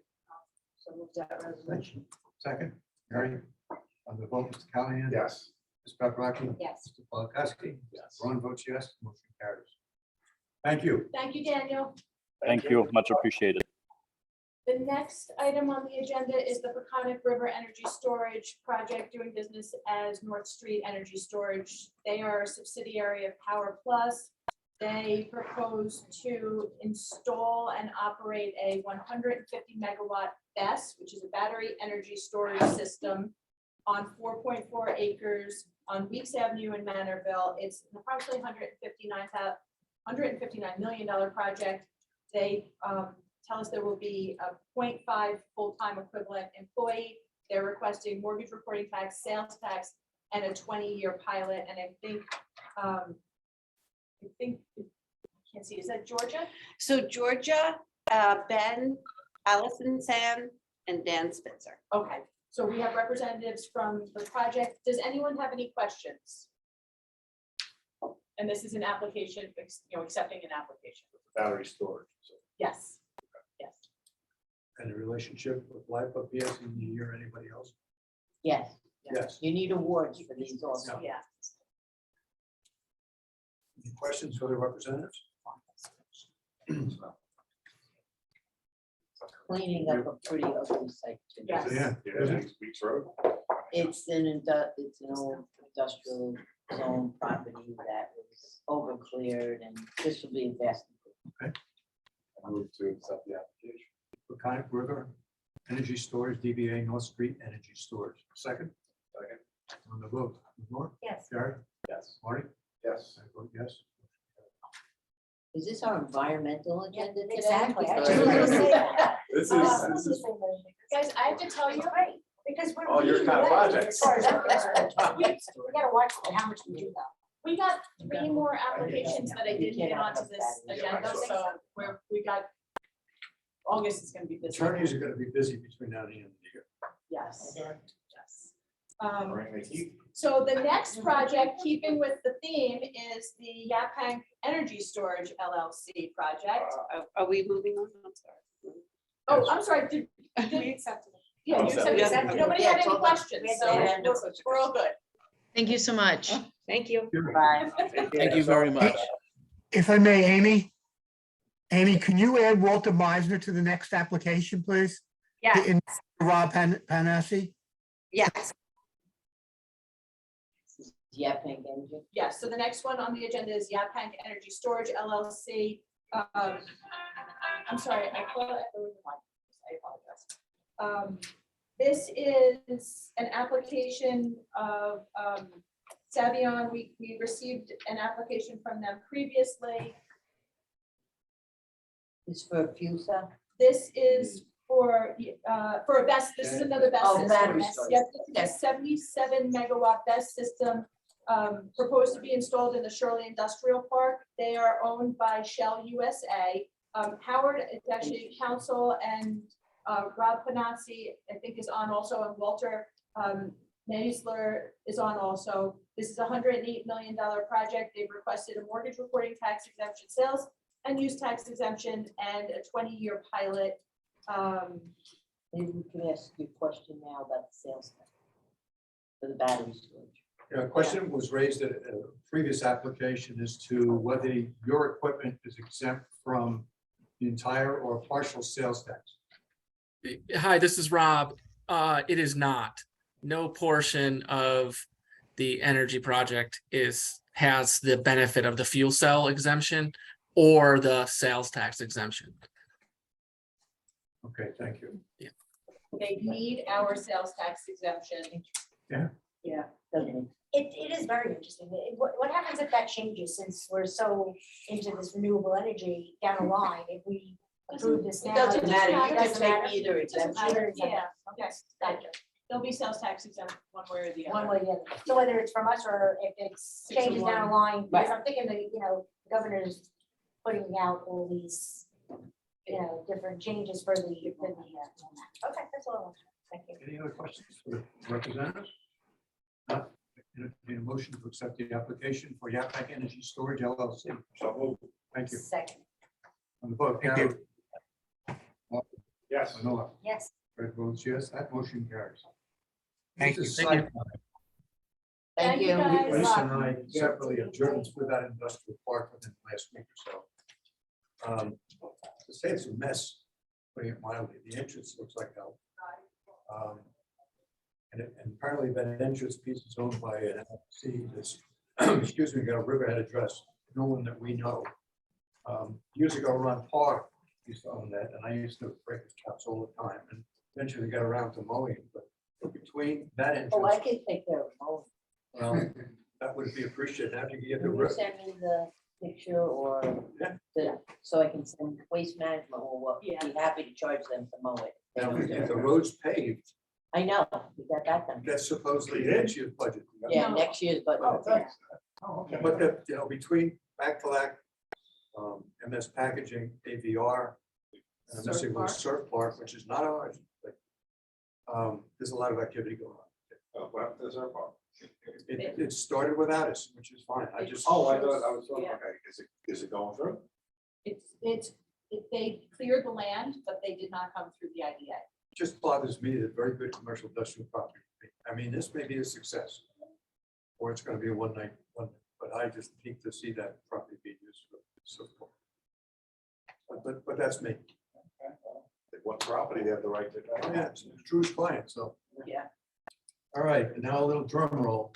[SPEAKER 10] So move that resolution.
[SPEAKER 7] Second, Mary, on the vote, Mr. Callahan?
[SPEAKER 4] Yes.
[SPEAKER 7] Ms. Paprocki?
[SPEAKER 8] Yes.
[SPEAKER 7] Mr. Polakowski?
[SPEAKER 4] Yes.
[SPEAKER 7] Ron votes yes, motion carries. Thank you.
[SPEAKER 3] Thank you, Daniel.
[SPEAKER 13] Thank you, much appreciated.
[SPEAKER 3] The next item on the agenda is the Peconic River Energy Storage Project, doing business as North Street Energy Storage. They are a subsidiary of Power Plus. They propose to install and operate a 150 megawatt BESS, which is a battery energy storage system, on 4.4 acres on Weeks Avenue in Manorville. It's an approximately $159 million project. They tell us there will be a 0.5 full-time equivalent employee. They're requesting mortgage reporting tax, sales tax, and a 20-year pilot. And I think, can't see, is that Georgia?
[SPEAKER 11] So Georgia, Ben, Allison Sam, and Dan Spitzer.
[SPEAKER 3] Okay, so we have representatives from the project. Does anyone have any questions? And this is an application, accepting an application.
[SPEAKER 4] Battery storage. So
[SPEAKER 3] Yes. Yes.
[SPEAKER 7] And the relationship with LIPA, PSEG, or anybody else?
[SPEAKER 10] Yes,
[SPEAKER 7] Yes.
[SPEAKER 10] you need awards for these also.
[SPEAKER 3] Yeah.
[SPEAKER 7] Any questions for the representatives?
[SPEAKER 10] Cleaning up a pretty ugly site too.
[SPEAKER 3] Yes.
[SPEAKER 7] Yeah.
[SPEAKER 4] yeah, next week's road.
[SPEAKER 10] It's an old industrial zone property that was over cleared and this will be a vast improvement.
[SPEAKER 4] I move to accept the application.
[SPEAKER 7] Peconic River Energy Storage, DBA North Street Energy Storage. Second?
[SPEAKER 4] Second.
[SPEAKER 7] On the vote, Moore?
[SPEAKER 8] Yes.
[SPEAKER 7] Jared?
[SPEAKER 4] Yes.
[SPEAKER 7] Marty?
[SPEAKER 4] Yes.
[SPEAKER 7] I vote yes.
[SPEAKER 10] Is this our environmental agenda today?
[SPEAKER 8] Exactly. I
[SPEAKER 10] Because-
[SPEAKER 8] just wanted to say that.
[SPEAKER 4] This is,
[SPEAKER 3] Guys, I have to tell you,
[SPEAKER 8] Right, because we're.
[SPEAKER 4] Oh, your
[SPEAKER 8] leading
[SPEAKER 4] kind of
[SPEAKER 8] the way
[SPEAKER 4] project.
[SPEAKER 8] as far as I'm concerned. We gotta watch how much we do though.
[SPEAKER 3] we got 3 more applications that I didn't get onto this agenda, so we got, August is gonna be busy.
[SPEAKER 7] Attorneys are gonna be busy between now and the end of the year.
[SPEAKER 3] Yes. Yes.
[SPEAKER 4] bring the heat.
[SPEAKER 3] So the next project, keeping with the theme, is the Yaphank Energy Storage LLC project.
[SPEAKER 11] Are we moving on? I'm sorry.
[SPEAKER 3] Oh, I'm sorry, did,
[SPEAKER 11] We accepted it.
[SPEAKER 3] yeah, you accepted
[SPEAKER 11] Yes.
[SPEAKER 3] that. Nobody had any questions,
[SPEAKER 10] Yeah,
[SPEAKER 3] so
[SPEAKER 10] no
[SPEAKER 3] we're all good.
[SPEAKER 14] Thank you so much.
[SPEAKER 11] Thank you.
[SPEAKER 10] Bye.
[SPEAKER 4] Thank you very much.
[SPEAKER 6] If I may, Amy, can you add Walter Meisner to the next application, please?
[SPEAKER 3] Yeah.
[SPEAKER 6] In Rob Panassi?
[SPEAKER 11] Yes.
[SPEAKER 10] Yeah, Pink Energy.
[SPEAKER 3] Yeah, so the next one on the agenda is Yaphank Energy Storage LLC. I'm sorry, I apologize. This is an application of Savion. We received an application from them previously.
[SPEAKER 10] This for fuel cell?
[SPEAKER 3] This is for a BESS, this is another BESS
[SPEAKER 10] Oh,
[SPEAKER 3] system.
[SPEAKER 10] battery storage.
[SPEAKER 3] Yes, this is a 77 megawatt BESS system proposed to be installed in the Shirley Industrial Park. They are owned by Shell USA. Howard is actually counsel, and Rob Panazzi, I think, is on also, and Walter Meisler is on also. This is a $108 million project. They've requested a mortgage reporting tax exemption, sales and use tax exemption, and a 20-year pilot.
[SPEAKER 10] Maybe we can ask you a question now about the sales tax for the battery storage.
[SPEAKER 1] A question was raised at a previous application as to whether your equipment is exempt from the entire or partial sales tax.
[SPEAKER 15] Hi, this is Rob. It is not. No portion of the energy project has the benefit of the fuel cell exemption or the sales tax exemption.
[SPEAKER 1] Okay, thank you.
[SPEAKER 3] They need our sales tax exemption.
[SPEAKER 1] Yeah.
[SPEAKER 3] Yeah.
[SPEAKER 8] It is very interesting. What happens if that changes, since we're so into this renewable energy down the line, if we approve this
[SPEAKER 10] It
[SPEAKER 8] now?
[SPEAKER 10] doesn't matter. You
[SPEAKER 8] It
[SPEAKER 10] can
[SPEAKER 8] doesn't
[SPEAKER 10] take
[SPEAKER 8] matter?
[SPEAKER 10] either
[SPEAKER 3] It doesn't
[SPEAKER 10] exemption.
[SPEAKER 3] matter. Yeah, yes, gotcha. There'll be sales tax exempt one way or the other.
[SPEAKER 8] One way or the other. So whether it's from us or if it's changes down the line, because I'm thinking that, the governor's putting out all these, different changes for the. Okay, that's all. Thank you.
[SPEAKER 1] Any other questions for the representatives? Not entertain a motion to accept the application for Yaphank Energy Storage LLC. So moved. Thank you.
[SPEAKER 8] Second.
[SPEAKER 1] On the vote,
[SPEAKER 6] Thank you.
[SPEAKER 1] Yes. Manoa.
[SPEAKER 8] Yes.
[SPEAKER 1] Fred votes yes, that motion carries.
[SPEAKER 6] Thank
[SPEAKER 1] This is
[SPEAKER 6] you.
[SPEAKER 1] site plan.
[SPEAKER 10] Thank you.
[SPEAKER 3] guys.
[SPEAKER 1] Lisa and I separately have driven through that industrial park within the last week or so. To say it's a mess, putting it mildly, the entrance looks like hell. And apparently that entrance piece is owned by an LDC that's, excuse me, got a Riverhead address, no one that we know. Years ago, Ron Park used to own that, and I used to break his chops all the time, and eventually got around to mowing, but between that entrance.
[SPEAKER 10] Oh, I can take care of mowing.
[SPEAKER 1] Well, that would be appreciated. How do you get the
[SPEAKER 10] Can you
[SPEAKER 1] rip?
[SPEAKER 10] send me the picture or so I can send waste management or what? Be happy to charge them to mow it.
[SPEAKER 1] Now, if the road's paved,
[SPEAKER 10] I know, we got that done.
[SPEAKER 1] that's supposedly next year's budget.
[SPEAKER 10] Yeah, next year's, but
[SPEAKER 1] Oh, thanks. But between back to back, MS Packaging, AVR, and I'm missing one, Surf Park, which is not ours. But there's a lot of activity going on.
[SPEAKER 4] What is our fault?
[SPEAKER 1] It started without us, which is fine. I just.
[SPEAKER 4] Oh, I thought I was, okay,
[SPEAKER 3] Yeah.
[SPEAKER 4] is it going through?
[SPEAKER 3] They cleared the land, but they did not come through the IDA.
[SPEAKER 1] Just bothers me that very good commercial industrial property. I mean, this may be a success. Or it's gonna be a one night, but I just need to see that property being used for so forth. But that's me.
[SPEAKER 4] What property they have the right to?
[SPEAKER 1] Oh, yeah, it's a true client, so.
[SPEAKER 10] Yeah.
[SPEAKER 1] All right, and now a little drum roll.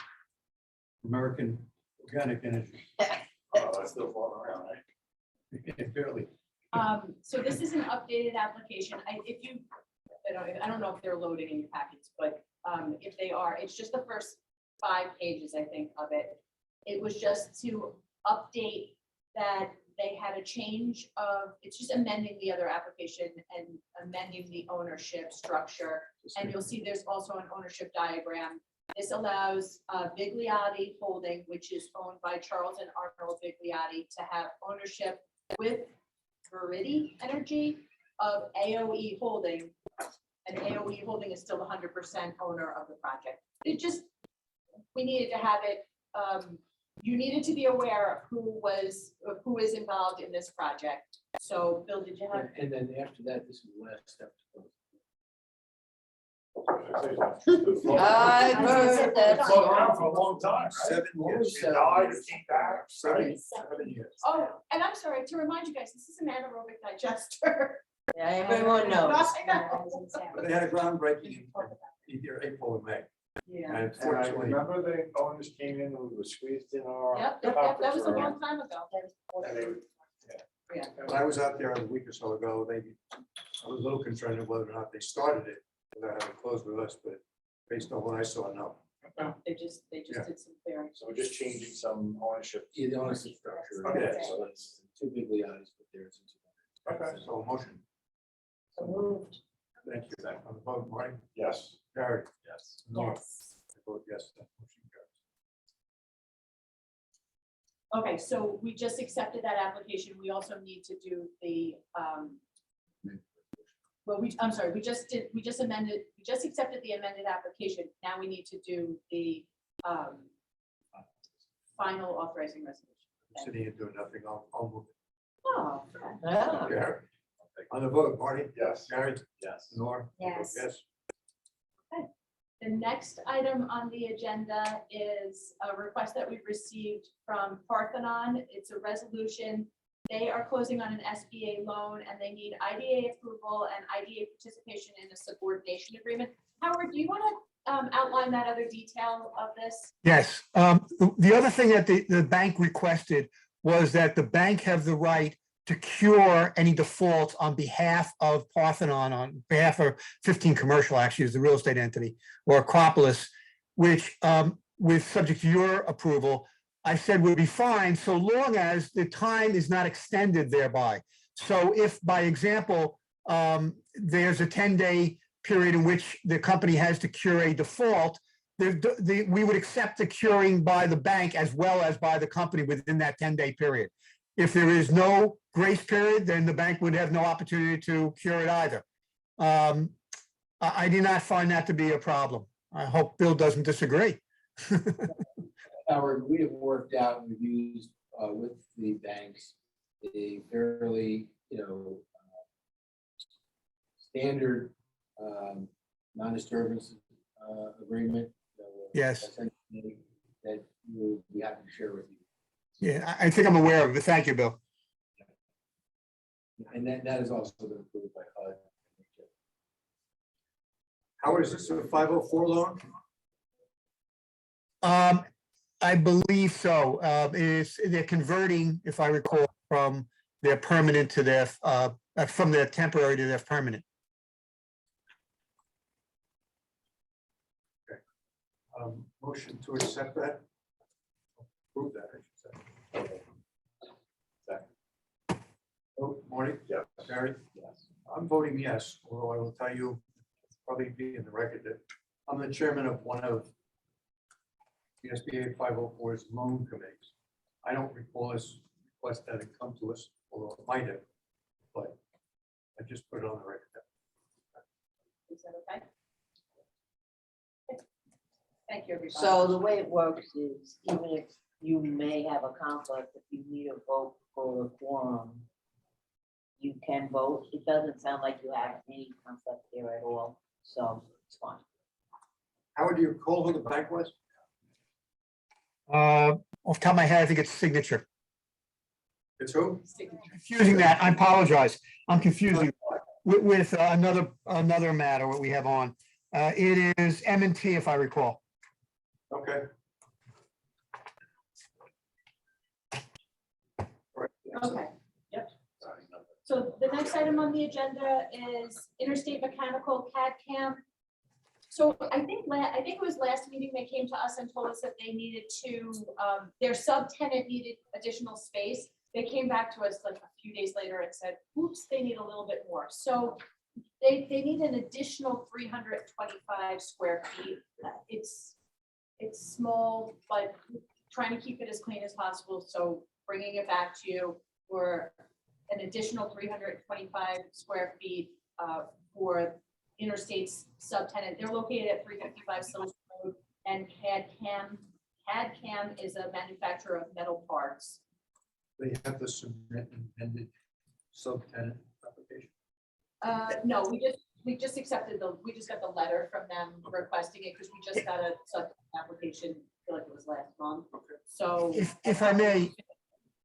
[SPEAKER 1] American Organic Energy.
[SPEAKER 4] Oh, that's still falling around, right?
[SPEAKER 1] Barely.
[SPEAKER 3] So this is an updated application. I don't know if they're loading in your packets, but if they are, it's just the first 5 pages, I think, of it. It was just to update that they had a change of, it's just amending the other application and amending the ownership structure. And you'll see there's also an ownership diagram. This allows Bigliotti Holding, which is owned by Charles and Arnold Bigliotti, to have ownership with Verity Energy of AOE Holding. And AOE Holding is still the 100% owner of the project. We needed to have it, you needed to be aware of who is involved in this project. So Bill, did you have?
[SPEAKER 7] And then after that, this is the last step.
[SPEAKER 10] I've heard that.
[SPEAKER 1] It's been around for a long time, right?
[SPEAKER 7] 7 years.
[SPEAKER 1] It died, it came back.
[SPEAKER 7] 7 years.
[SPEAKER 3] Oh, and I'm sorry, to remind you guys, this is an anaerobic digester.
[SPEAKER 10] Yeah, everyone knows.
[SPEAKER 3] I know.
[SPEAKER 7] But they had a groundbreaking in either April or May.
[SPEAKER 3] Yeah.
[SPEAKER 7] And
[SPEAKER 1] And I
[SPEAKER 7] fortunately,
[SPEAKER 1] remember the owners came in, we were squeezed in our.
[SPEAKER 3] Yep, that was a long time ago.
[SPEAKER 1] And they-
[SPEAKER 3] Yeah.
[SPEAKER 7] when I was out there a week or so ago, I was a little concerned of whether or not they started it, without having closed with us, but based on what I saw, no.
[SPEAKER 3] They just
[SPEAKER 7] Yeah.
[SPEAKER 3] did some clearing.
[SPEAKER 1] So we're just changing some ownership.
[SPEAKER 7] Yeah, the ownership structure.
[SPEAKER 1] Okay.
[SPEAKER 7] Yeah, so it's two big Leons, but there's. Okay, so a motion.
[SPEAKER 3] So moved.
[SPEAKER 7] Thank you. On the vote, Marty?
[SPEAKER 1] Yes.
[SPEAKER 7] Barry?
[SPEAKER 1] Yes.
[SPEAKER 7] Nora?
[SPEAKER 3] Yes.
[SPEAKER 7] I vote yes. That motion carries.
[SPEAKER 3] Okay, so we just accepted that application. We also need to do the, well, I'm sorry, we just accepted the amended application. Now we need to do the, final authorizing resolution.
[SPEAKER 7] I'm sitting here doing nothing. I'll move
[SPEAKER 3] Oh,
[SPEAKER 10] Yeah.
[SPEAKER 7] it. Barry? On the vote, Marty?
[SPEAKER 1] Yes.
[SPEAKER 7] Barry?
[SPEAKER 1] Yes.
[SPEAKER 7] Nora? I vote
[SPEAKER 8] Yes.
[SPEAKER 7] Yes.
[SPEAKER 3] the next item on the agenda is a request that we received from Parthenon. It's a resolution. They are closing on an SBA loan and they need IDA approval and IDA participation in a subordination agreement. Howard, do you want to outline that other detail of this?
[SPEAKER 6] Yes. The other thing that the bank requested was that the bank have the right to cure any defaults on behalf of Parthenon, on behalf of 15 Commercial, actually, is the real estate entity, or Acropolis, which, with subject to your approval, I said would be fine so long as the time is not extended thereby. So if, by example, there's a 10-day period in which the company has to cure a default, we would accept the curing by the bank as well as by the company within that 10-day period. If there is no grace period, then the bank would have no opportunity to cure it either. I do not find that to be a problem. I hope Bill doesn't disagree.
[SPEAKER 7] Howard, we have worked out and reviewed with the banks a fairly, standard non-disturbance agreement.
[SPEAKER 6] Yes.
[SPEAKER 7] That we'll be happy to share with you.
[SPEAKER 6] Yeah, I think I'm aware of it. Thank you, Bill.
[SPEAKER 7] And that is also been approved by HUD. Howard, is this a 504 loan?
[SPEAKER 6] I believe so. They're converting, if I recall, from their permanent to their, from their temporary to their permanent.
[SPEAKER 7] Motion to accept that? Approve that, I should say. Second. Vote, Marty?
[SPEAKER 1] Yes.
[SPEAKER 7] Barry? Yes. I'm voting yes, although I will tell you, probably be in the record that I'm the chairman of one of the SBA 504's loan committees. I don't recall this request that had come to us, although it might have, but I just put it on the record.
[SPEAKER 3] Is that okay? Thank you, everybody.
[SPEAKER 10] So the way it works is, even if you may have a conflict, if you need a vote for a quorum, you can vote. It doesn't sound like you have any conflict there at all, so it's fine.
[SPEAKER 7] Howard, do you recall who the bank was?
[SPEAKER 6] Off the top of my head, I think it's Signature.
[SPEAKER 7] It's who?
[SPEAKER 6] Confusing that, I apologize. I'm confusing with another matter what we have on. It is M&T, if I recall.
[SPEAKER 7] Okay.
[SPEAKER 3] Okay, yep. So the next item on the agenda is Interstate Mechanical CAD CAM. So I think it was last meeting they came to us and told us that they needed to, their subtenant needed additional space. They came back to us like a few days later and said, oops, they need a little bit more. So they need an additional 325 square feet. It's small, but trying to keep it as clean as possible. So bringing it back to you for an additional 325 square feet for Interstate's subtenant. They're located at 355 Silver Road, and CAD CAM is a manufacturer of metal parts.
[SPEAKER 7] They have to submit an amended subtenant application.
[SPEAKER 3] No, we just accepted we just got the letter from them requesting it, because we just got a sub application, I feel like it was last month, so.
[SPEAKER 6] If I may,
[SPEAKER 3] Go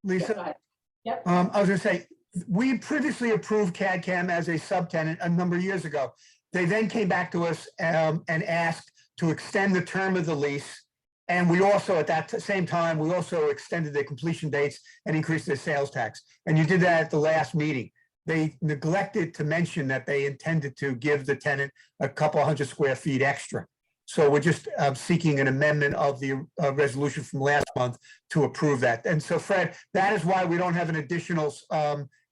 [SPEAKER 6] Lisa,
[SPEAKER 3] ahead. Yep,
[SPEAKER 6] I was gonna say, we previously approved CAD/CAM as a subtenant a number of years ago. They then came back to us and asked to extend the term of the lease. And we also, at that same time, we also extended the completion dates and increased the sales tax. And you did that at the last meeting. They neglected to mention that they intended to give the tenant a couple 100 square feet extra. So we're just seeking an amendment of the resolution from last month to approve that. And so Fred, that is why we don't have an additional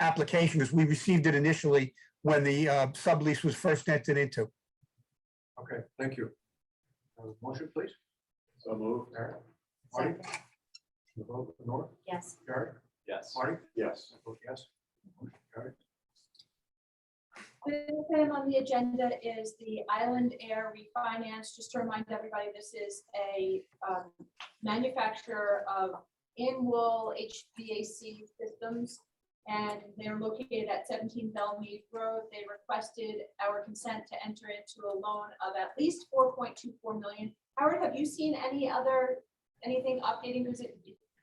[SPEAKER 6] application, because we received it initially when the sublease was first entered into.
[SPEAKER 7] Okay, thank you. Motion, please.
[SPEAKER 4] So move.
[SPEAKER 7] Aaron? Marty? The vote, Lenore?
[SPEAKER 8] Yes.
[SPEAKER 7] Gary?
[SPEAKER 4] Yes.
[SPEAKER 7] Marty?
[SPEAKER 4] Yes.
[SPEAKER 7] I vote yes. Motion carried.
[SPEAKER 3] the next item on the agenda is the Island Air refinance. Just to remind everybody, this is a manufacturer of in-wool HVAC systems, and they're located at 17 Belmead Road. They requested our consent to enter into a loan of at least 4.24 million. Howard, have you seen anything updating? Because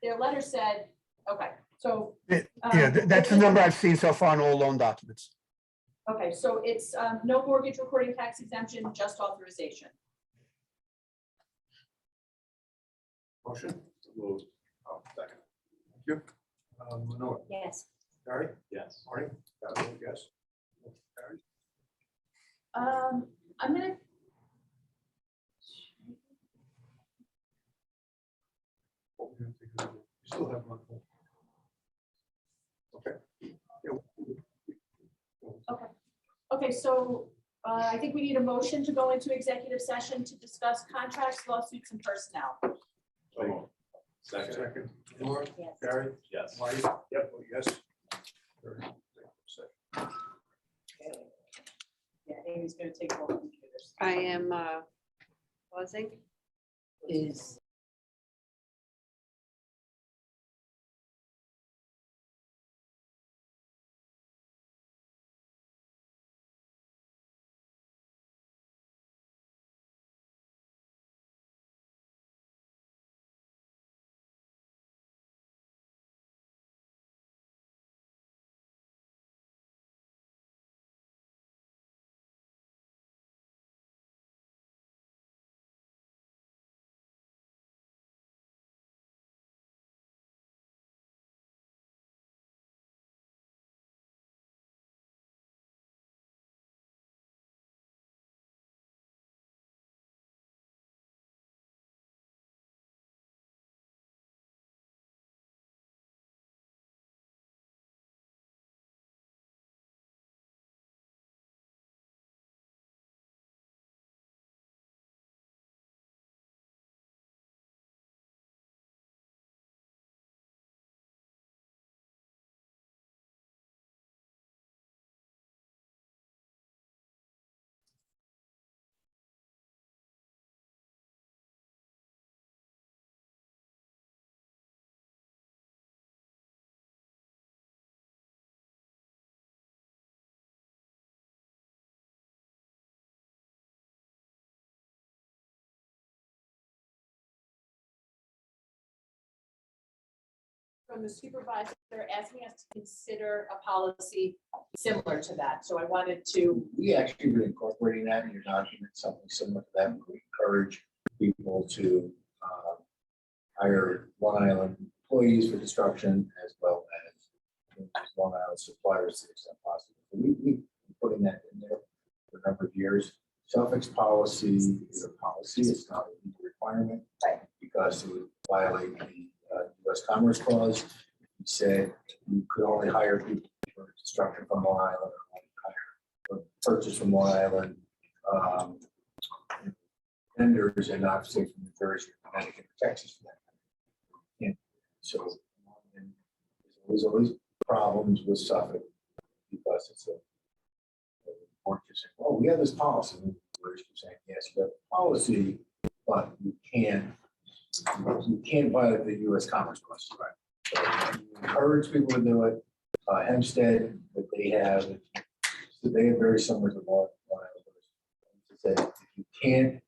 [SPEAKER 3] their letter said, okay, so.
[SPEAKER 6] Yeah, that's the number I've seen so far in all loan documents.
[SPEAKER 3] Okay, so it's no mortgage recording tax exemption, just authorization.
[SPEAKER 7] Motion?
[SPEAKER 4] Move. Oh, second.
[SPEAKER 7] Thank you. Lenore?
[SPEAKER 8] Yes.
[SPEAKER 7] Gary?
[SPEAKER 4] Yes.
[SPEAKER 7] Marty? I vote yes. Motion carried.
[SPEAKER 3] I'm gonna.
[SPEAKER 7] What we're gonna take is, we still have one. Okay. Yeah.
[SPEAKER 3] Okay, so I think we need a motion to go into executive session to discuss contracts, lawsuits, and personnel.
[SPEAKER 4] So move. Second.
[SPEAKER 7] Second. Lenore?
[SPEAKER 8] Yes.
[SPEAKER 7] Gary?
[SPEAKER 4] Yes.
[SPEAKER 7] Marty? Yep, vote yes. Very good.
[SPEAKER 3] Yeah, Amy's gonna take all the computers.
[SPEAKER 11] I am pausing.
[SPEAKER 10] Is
[SPEAKER 3] From the supervisor asking us to consider a policy similar to that. So I wanted to,
[SPEAKER 7] We actually been incorporating that in your document, something similar to that. We encourage people to hire Long Island employees for construction as well as Long Island suppliers to the extent possible. We've been putting that in there for a number of years. Suffolk's policy is a policy, it's not a legal requirement.
[SPEAKER 3] Right.
[SPEAKER 7] Because it would violate the U.S. Commerce Clause. You said you could only hire people for construction from Long Island, or only hire or purchase from Long Island vendors, and not say from New Jersey, or Connecticut, or Texas. For that. And so and there's always problems with Suffolk because it's a court just saying, "Oh, we have this policy." And we're just saying, "Yes, you have a policy, but you can't violate the U.S. Commerce Clause." Right. So we encourage people to do it. Hempstead, that they have So they are very similar to law. To say, if you can't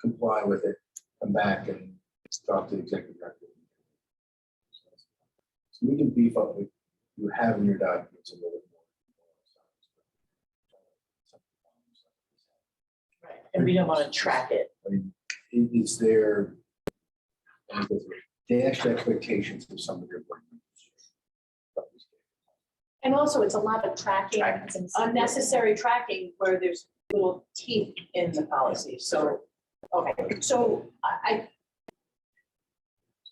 [SPEAKER 7] comply with it, come back and talk to the executive director. So we can beef up what you have in your documents a little bit more.
[SPEAKER 5] Right, and we don't want to track it.
[SPEAKER 7] I mean, it's their dashed expectations of some of your board members.
[SPEAKER 3] And also, it's a lot of tracking, unnecessary tracking where there's little teeth in the policy. So, okay, so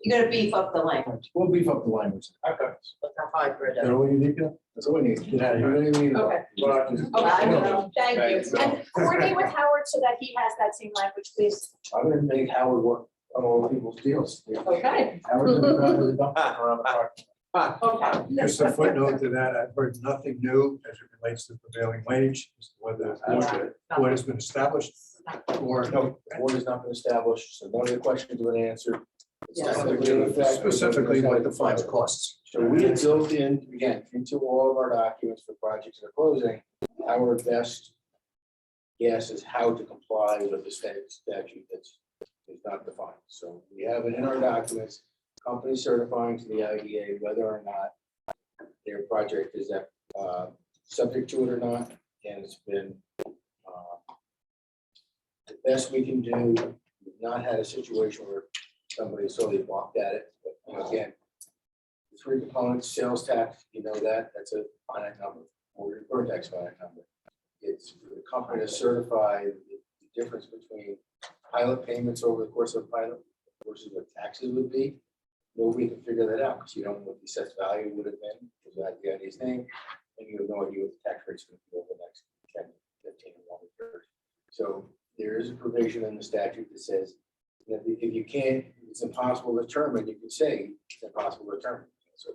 [SPEAKER 10] You're gonna beef up the language.
[SPEAKER 7] We'll beef up the language.
[SPEAKER 10] Okay. With the hybrid.
[SPEAKER 7] Is that all you need to? That's all we need. Get out of here. You don't even need to-
[SPEAKER 3] Okay.
[SPEAKER 7] Well, just-
[SPEAKER 3] okay, thank
[SPEAKER 7] Thanks,
[SPEAKER 3] you.
[SPEAKER 7] Bill.
[SPEAKER 3] And coordinate with Howard so that he has that same language, please.
[SPEAKER 7] I'm gonna make Howard work on all people's deals.
[SPEAKER 3] Okay.
[SPEAKER 7] Howard's gonna drive the dump truck around the park.
[SPEAKER 3] Okay.
[SPEAKER 1] Just a footnote to that, I've heard nothing new as it relates to prevailing wage, as to whether the board has been established or
[SPEAKER 7] No, board has not been established, so none of the questions have been answered.
[SPEAKER 1] specifically what defines costs.
[SPEAKER 7] So we have built in, again, into all of our documents for projects that are closing, our best guess is how to comply with the statute that's is not defined. So we have it in our documents, company certifying to the IDA whether or not their project is subject to it or not, and it's been the best we can do. We've not had a situation where somebody solely balked at it, but you know, again, the three components, sales tax, you know that, that's a finite number, or your tax finite number. It's for the company to certify the difference between pilot payments over the course of a pilot versus what taxes would be. Nobody can figure that out because you don't know what the assessed value would have been, because that the IDA's name, and you have no idea what the tax rate's going to be over the next 10, 15, or 20 years. So there is a provision in the statute that says that if you can't, it's impossible to determine, you can say it's impossible to determine. So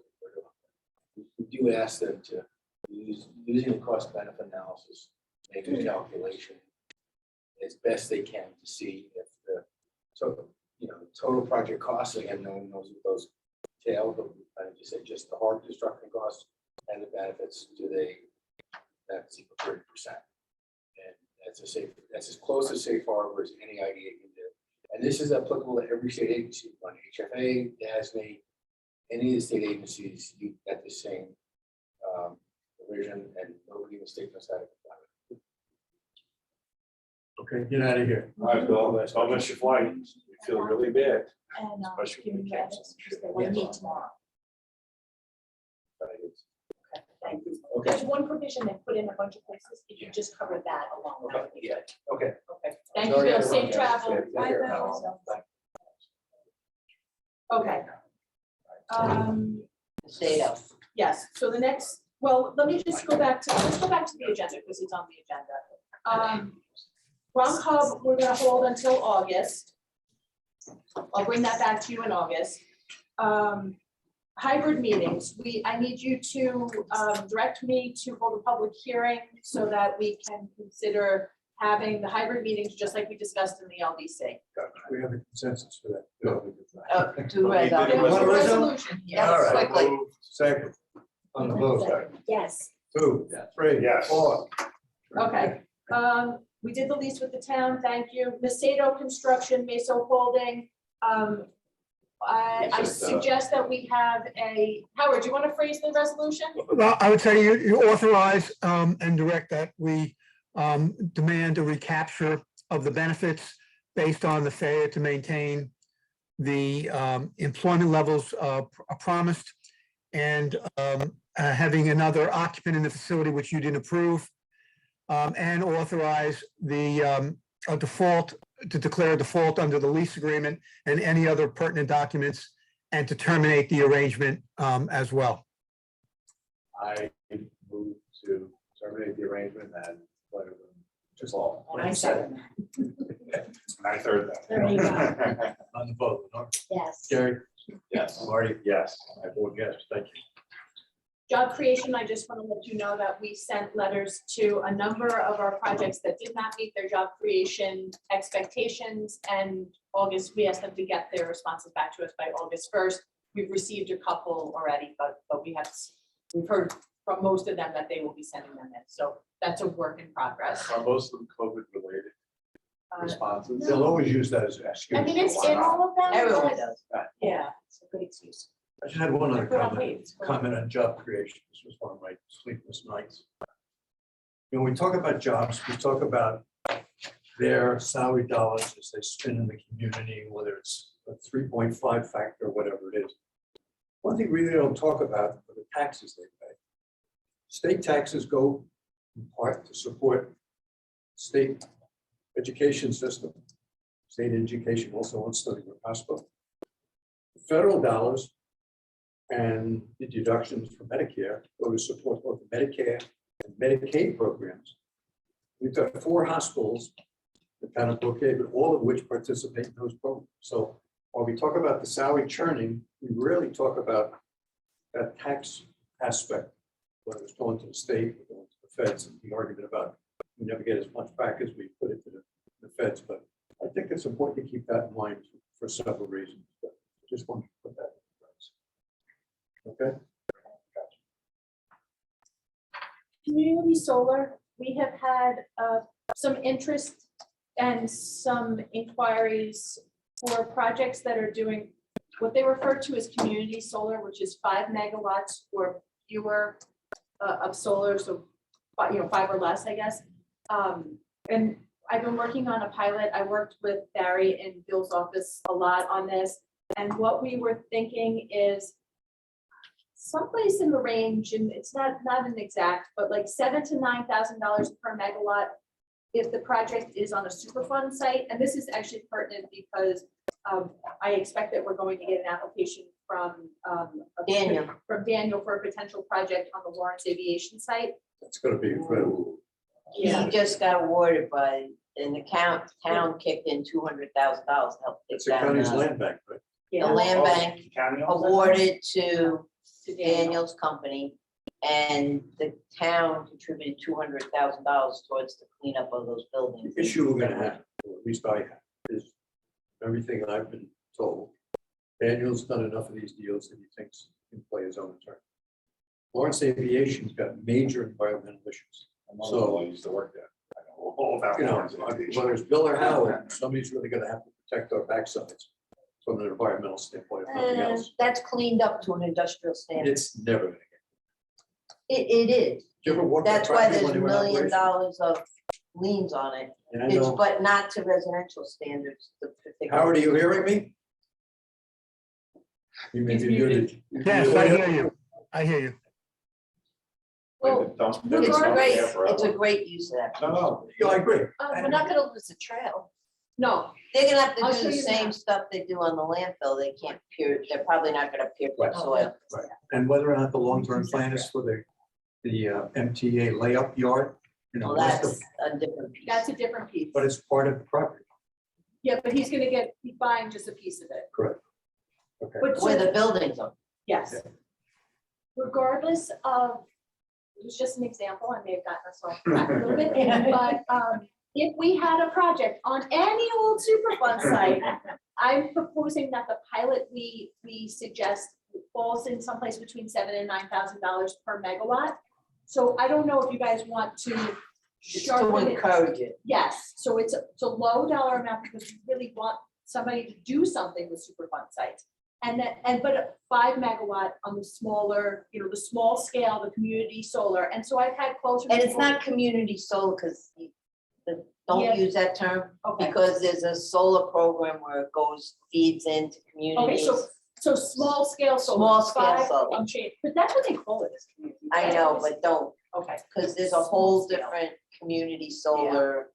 [SPEAKER 7] we do ask them to using the cost benefit analysis, make a calculation as best they can to see if the total project costs, again, no one knows what those tail, but I just say just the hard construction costs and the benefits, that's equal 30%. And that's as close to safe harbor as any IDA can do. And this is applicable to every state agency, on HFA, DASNY, any of the state agencies, you get the same provision, and nobody in the state knows how to comply with it.
[SPEAKER 1] Okay, get out of here.
[SPEAKER 4] All right, Bill, I'll miss your flight. You feel really bad.
[SPEAKER 3] And
[SPEAKER 4] Especially
[SPEAKER 3] give
[SPEAKER 4] when
[SPEAKER 3] me
[SPEAKER 4] you
[SPEAKER 3] that,
[SPEAKER 4] cancel.
[SPEAKER 3] because they want to meet tomorrow.
[SPEAKER 7] But it's-
[SPEAKER 3] Thank you.
[SPEAKER 7] Okay,
[SPEAKER 3] There's one provision they put in a bunch of places. If you just cover that along. that would be
[SPEAKER 7] yeah,
[SPEAKER 3] good.
[SPEAKER 7] okay.
[SPEAKER 3] Okay. Thank you,
[SPEAKER 7] Sorry,
[SPEAKER 3] Bill.
[SPEAKER 7] everyone.
[SPEAKER 3] Safe travel.
[SPEAKER 7] Yeah,
[SPEAKER 3] Bye,
[SPEAKER 7] take care.
[SPEAKER 3] Bill.
[SPEAKER 7] Bye.
[SPEAKER 3] Okay.
[SPEAKER 10] State of.
[SPEAKER 3] Yes, so the next, well, let me just go back to, let's go back to the agenda because it's on the agenda. Rom Hub, we're gonna hold until August. I'll bring that back to you in August. Hybrid meetings, I need you to direct me to hold a public hearing so that we can consider having the hybrid meetings just like we discussed in the LDC.
[SPEAKER 1] We have a consensus for that.
[SPEAKER 10] To
[SPEAKER 4] Well, you did it
[SPEAKER 3] There was a
[SPEAKER 1] What was it?
[SPEAKER 3] resolution, yes.
[SPEAKER 1] All right.
[SPEAKER 10] quickly.
[SPEAKER 1] Second. On the vote.
[SPEAKER 3] Yes.
[SPEAKER 1] 2, 3,
[SPEAKER 4] Yes.
[SPEAKER 1] 4.
[SPEAKER 3] Okay, we did the lease with the town, thank you. Macedo Construction, Maso Holding. I suggest that we have Howard, do you want to phrase the resolution?
[SPEAKER 6] Well, I would say you authorize and direct that we demand a recapture of the benefits based on the failure to maintain the employment levels promised, and having another occupant in the facility which you didn't approve, and authorize the default, to declare a default under the lease agreement and any other pertinent documents, and to terminate the arrangement as well.
[SPEAKER 4] I move to terminate the arrangement and let it just all.
[SPEAKER 3] I second
[SPEAKER 4] I third that.
[SPEAKER 3] There you go.
[SPEAKER 1] On the vote. No?
[SPEAKER 3] Yes.
[SPEAKER 1] Gary?
[SPEAKER 4] Yes.
[SPEAKER 1] Marty?
[SPEAKER 4] Yes.
[SPEAKER 1] I vote yes. Thank you.
[SPEAKER 3] Job creation, I just want to let you know that we sent letters to a number of our projects that did not meet their job creation expectations, and August, we asked them to get their responses back to us by August 1st. We've received a couple already, but we've heard
[SPEAKER 5] from most of them that they will be sending them in. So that's a work in progress.
[SPEAKER 4] Are most of them COVID related responses?
[SPEAKER 1] They'll always use that as an excuse.
[SPEAKER 3] I mean,
[SPEAKER 1] for
[SPEAKER 3] it's
[SPEAKER 1] why
[SPEAKER 3] in
[SPEAKER 1] not.
[SPEAKER 3] all of them.
[SPEAKER 10] Everyone
[SPEAKER 3] but-
[SPEAKER 10] does.
[SPEAKER 3] Yeah, it's a good excuse.
[SPEAKER 1] I just had one other
[SPEAKER 3] Put on weight, it's
[SPEAKER 1] comment on job creation. This was one of my sleepless nights. When we talk about jobs, we talk about their salary dollars as they spend in the community, whether it's a 3.5 factor or whatever it is. One thing we really don't talk about are the taxes they pay. State taxes go in part to support state education system. State education also wants study with hospital. Federal dollars and the deductions for Medicare go to support both the Medicare and Medicaid programs. We've got 4 hospitals, the town of Brookhaven, all of which participate in those programs. So while we talk about the salary churning, we rarely talk about that tax aspect, whether it's going to the state or going to the feds, and the argument about we never get as much back as we put into the feds. But I think it's important to keep that in mind for several reasons. But I just wanted to put that in place. Okay?
[SPEAKER 3] Community solar, we have had some interest and some inquiries for projects that are doing what they refer to as community solar, which is 5 megawatts or fewer of solar, so 5 or less, I guess. And I've been working on a pilot. I worked with Barry in Bill's office a lot on this. And what we were thinking is someplace in the range, and it's not an exact, but like $7,000 to $9,000 per megawatt if the project is on a Superfund site. And this is actually pertinent because I expect that we're going to get an application from
[SPEAKER 10] Daniel.
[SPEAKER 3] From Daniel for a potential project on the Lawrence Aviation site.
[SPEAKER 1] That's going to be incredible.
[SPEAKER 10] He just got awarded by, and the town kicked in $200,000 to help take
[SPEAKER 1] It's the
[SPEAKER 10] that.
[SPEAKER 1] county's land bank, right?
[SPEAKER 10] The land bank
[SPEAKER 4] County owns that?
[SPEAKER 10] awarded to
[SPEAKER 3] To Daniel.
[SPEAKER 10] Daniel's company, and the town contributed $200,000 towards the cleanup of those buildings.
[SPEAKER 1] The issue we're gonna have, or at least I have, is everything I've been told. Daniel's done enough of these deals that he thinks he can play his own turn. Lawrence Aviation's got major environmental issues. So,
[SPEAKER 4] I used to work there. I know all about
[SPEAKER 1] you know,
[SPEAKER 4] Lawrence Aviation.
[SPEAKER 1] whether it's Bill or Howard, somebody's really gonna have to protect our backsides from an environmental standpoint, if nothing
[SPEAKER 10] And
[SPEAKER 1] else.
[SPEAKER 10] that's cleaned up to an industrial standard.
[SPEAKER 1] It's never gonna get.
[SPEAKER 10] It is.
[SPEAKER 1] You ever walk that
[SPEAKER 10] That's why
[SPEAKER 1] property
[SPEAKER 10] there's
[SPEAKER 1] when
[SPEAKER 10] $1
[SPEAKER 1] you're in
[SPEAKER 10] million
[SPEAKER 1] operation?
[SPEAKER 10] of liens on it.
[SPEAKER 1] And I
[SPEAKER 10] It's,
[SPEAKER 1] know,
[SPEAKER 10] but not to residential standards. the particular-
[SPEAKER 1] Howard, are you hearing me? You may
[SPEAKER 3] He's
[SPEAKER 1] be muted.
[SPEAKER 6] Yes, I hear you. I hear you.
[SPEAKER 3] Well,
[SPEAKER 10] It's
[SPEAKER 3] regardless-
[SPEAKER 10] great, it's a great use of that.
[SPEAKER 1] No, yeah, I agree.
[SPEAKER 5] We're not gonna lose the trail.
[SPEAKER 3] No,
[SPEAKER 10] They're gonna have to
[SPEAKER 3] I'll
[SPEAKER 10] do
[SPEAKER 3] show
[SPEAKER 10] the
[SPEAKER 3] you the
[SPEAKER 10] same
[SPEAKER 3] map.
[SPEAKER 10] stuff they do on the landfill. They can't they're probably not gonna pure
[SPEAKER 1] Right.
[SPEAKER 10] soil.
[SPEAKER 1] Right. And whether or not the long-term plan is for the MTA layup yard, you know,
[SPEAKER 10] Well,
[SPEAKER 1] what's
[SPEAKER 10] that's
[SPEAKER 1] the-
[SPEAKER 10] a different piece.
[SPEAKER 3] that's a different piece.
[SPEAKER 1] but it's part of the property.
[SPEAKER 3] Yeah, but he's buying just a piece of it.
[SPEAKER 1] Correct. Okay.
[SPEAKER 3] But
[SPEAKER 10] Where
[SPEAKER 3] so-
[SPEAKER 10] the buildings are.
[SPEAKER 3] Yes. Regardless of, it was just an example, I may have gotten us off track a little bit, but if we had a project on any old Superfund site, I'm proposing that the pilot we suggest falls in someplace between $7,000 and $9,000 per megawatt. So I don't know if you guys want to
[SPEAKER 10] Just to
[SPEAKER 3] sharpen it.
[SPEAKER 10] encourage it.
[SPEAKER 3] Yes, so it's a low dollar amount because we really want somebody to do something with Superfund sites. But a 5 megawatt on the smaller, the small scale, the community solar. And so I've had calls. from
[SPEAKER 10] And it's
[SPEAKER 3] people-
[SPEAKER 10] not community solar, because
[SPEAKER 3] Yeah.
[SPEAKER 10] don't use that term,
[SPEAKER 3] Okay,
[SPEAKER 10] because there's a solar program where it feeds into
[SPEAKER 3] okay,
[SPEAKER 10] communities.
[SPEAKER 3] so small scale solar.
[SPEAKER 10] Small scale
[SPEAKER 3] 5,
[SPEAKER 10] solar.
[SPEAKER 3] I'm changing, but that's what they call it, is community.
[SPEAKER 10] I know, but don't,
[SPEAKER 3] Okay,
[SPEAKER 10] because there's a whole different community solar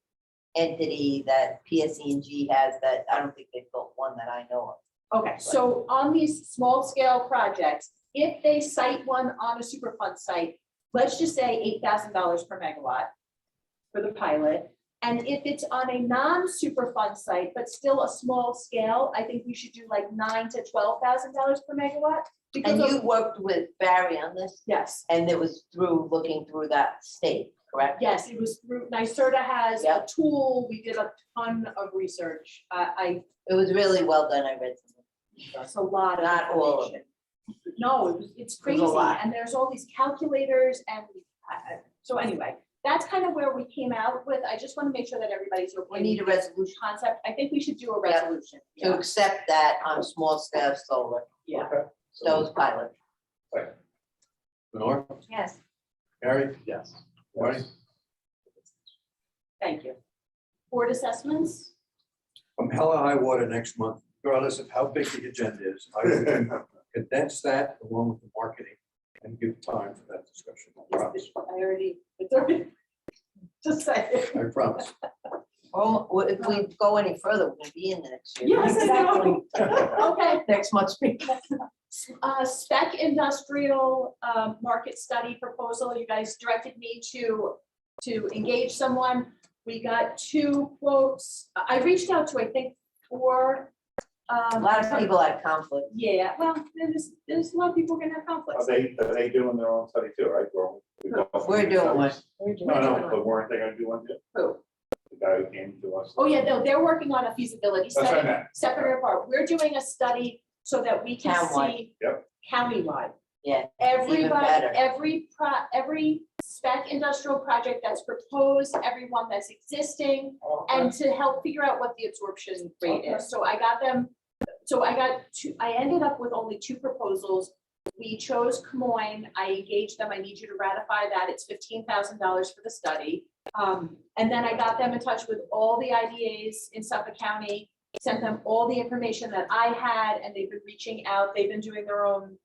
[SPEAKER 10] entity that PSE&G has that I don't think they've built one that I know of.
[SPEAKER 3] okay, so on these small scale projects, if they cite one on a Superfund site, let's just say $8,000 per megawatt for the pilot. And if it's on a non-Superfund site, but still a small scale, I think we should do like $9,000 to $12,000 per megawatt. because
[SPEAKER 10] And
[SPEAKER 3] of-
[SPEAKER 10] you worked with Barry on this,
[SPEAKER 3] Yes,
[SPEAKER 10] and it was looking through that state, correct?
[SPEAKER 3] yes, it was through, NYSERDA has a
[SPEAKER 10] Yep.
[SPEAKER 3] tool, we did a ton of research.
[SPEAKER 10] It was really well done, I read some.
[SPEAKER 3] That's a lot of
[SPEAKER 10] Not all of
[SPEAKER 3] information. No, it's crazy,
[SPEAKER 10] lot.
[SPEAKER 3] and there's all these calculators and, so anyway, that's kind of where we came out with, I just want to make sure that everybody's okay.
[SPEAKER 10] We need a
[SPEAKER 3] with this
[SPEAKER 10] resolution
[SPEAKER 3] concept, I think we should do a
[SPEAKER 10] Yeah.
[SPEAKER 3] resolution.
[SPEAKER 10] to accept that on small scale solar,
[SPEAKER 3] Yeah,
[SPEAKER 4] Okay. So,
[SPEAKER 10] those pilot.
[SPEAKER 7] Lenore,
[SPEAKER 8] Yes.
[SPEAKER 7] Gary,
[SPEAKER 4] yes.
[SPEAKER 7] Marty?
[SPEAKER 3] thank you. Board assessments,
[SPEAKER 1] From hell or high water next month, regardless of how big the agenda is, I will condense that along with the marketing and give time for that discussion. I promise.
[SPEAKER 3] it's already, just say it.
[SPEAKER 1] I promise.
[SPEAKER 10] Well, if we go any further, we're gonna be in the next year.
[SPEAKER 3] Yes, I know. Okay,
[SPEAKER 10] Next month's meeting.
[SPEAKER 3] spec industrial, market study proposal, you guys directed me to engage someone. We got 2 quotes, I reached out to, I think, 4.
[SPEAKER 10] A lot of people had conflict.
[SPEAKER 3] Yeah, well, there's a lot of people gonna have conflicts.
[SPEAKER 4] Are they doing their own study too, right?
[SPEAKER 10] We're doing one.
[SPEAKER 4] No, but weren't they gonna do one too?
[SPEAKER 3] Who?
[SPEAKER 4] The guy who came to us.
[SPEAKER 3] Oh, yeah, no, they're working on a feasibility
[SPEAKER 4] That's what I
[SPEAKER 3] study,
[SPEAKER 4] meant.
[SPEAKER 3] separate and apart. We're doing a study so that we can
[SPEAKER 10] Townwide.
[SPEAKER 3] see.
[SPEAKER 4] Yep.
[SPEAKER 3] Countywide.
[SPEAKER 10] Yeah,
[SPEAKER 3] Everybody,
[SPEAKER 10] better.
[SPEAKER 3] every spec industrial project that's proposed, everyone that's existing, and to help figure out what the absorption rate is. So I got them, I ended up with only 2 proposals. We chose Camoin, I engaged them, I need you to ratify that, it's $15,000 for the study. And then I got them in touch with all the IDAs in Suffolk County, sent them all the information that I had, and they've been reaching out, they've been doing their own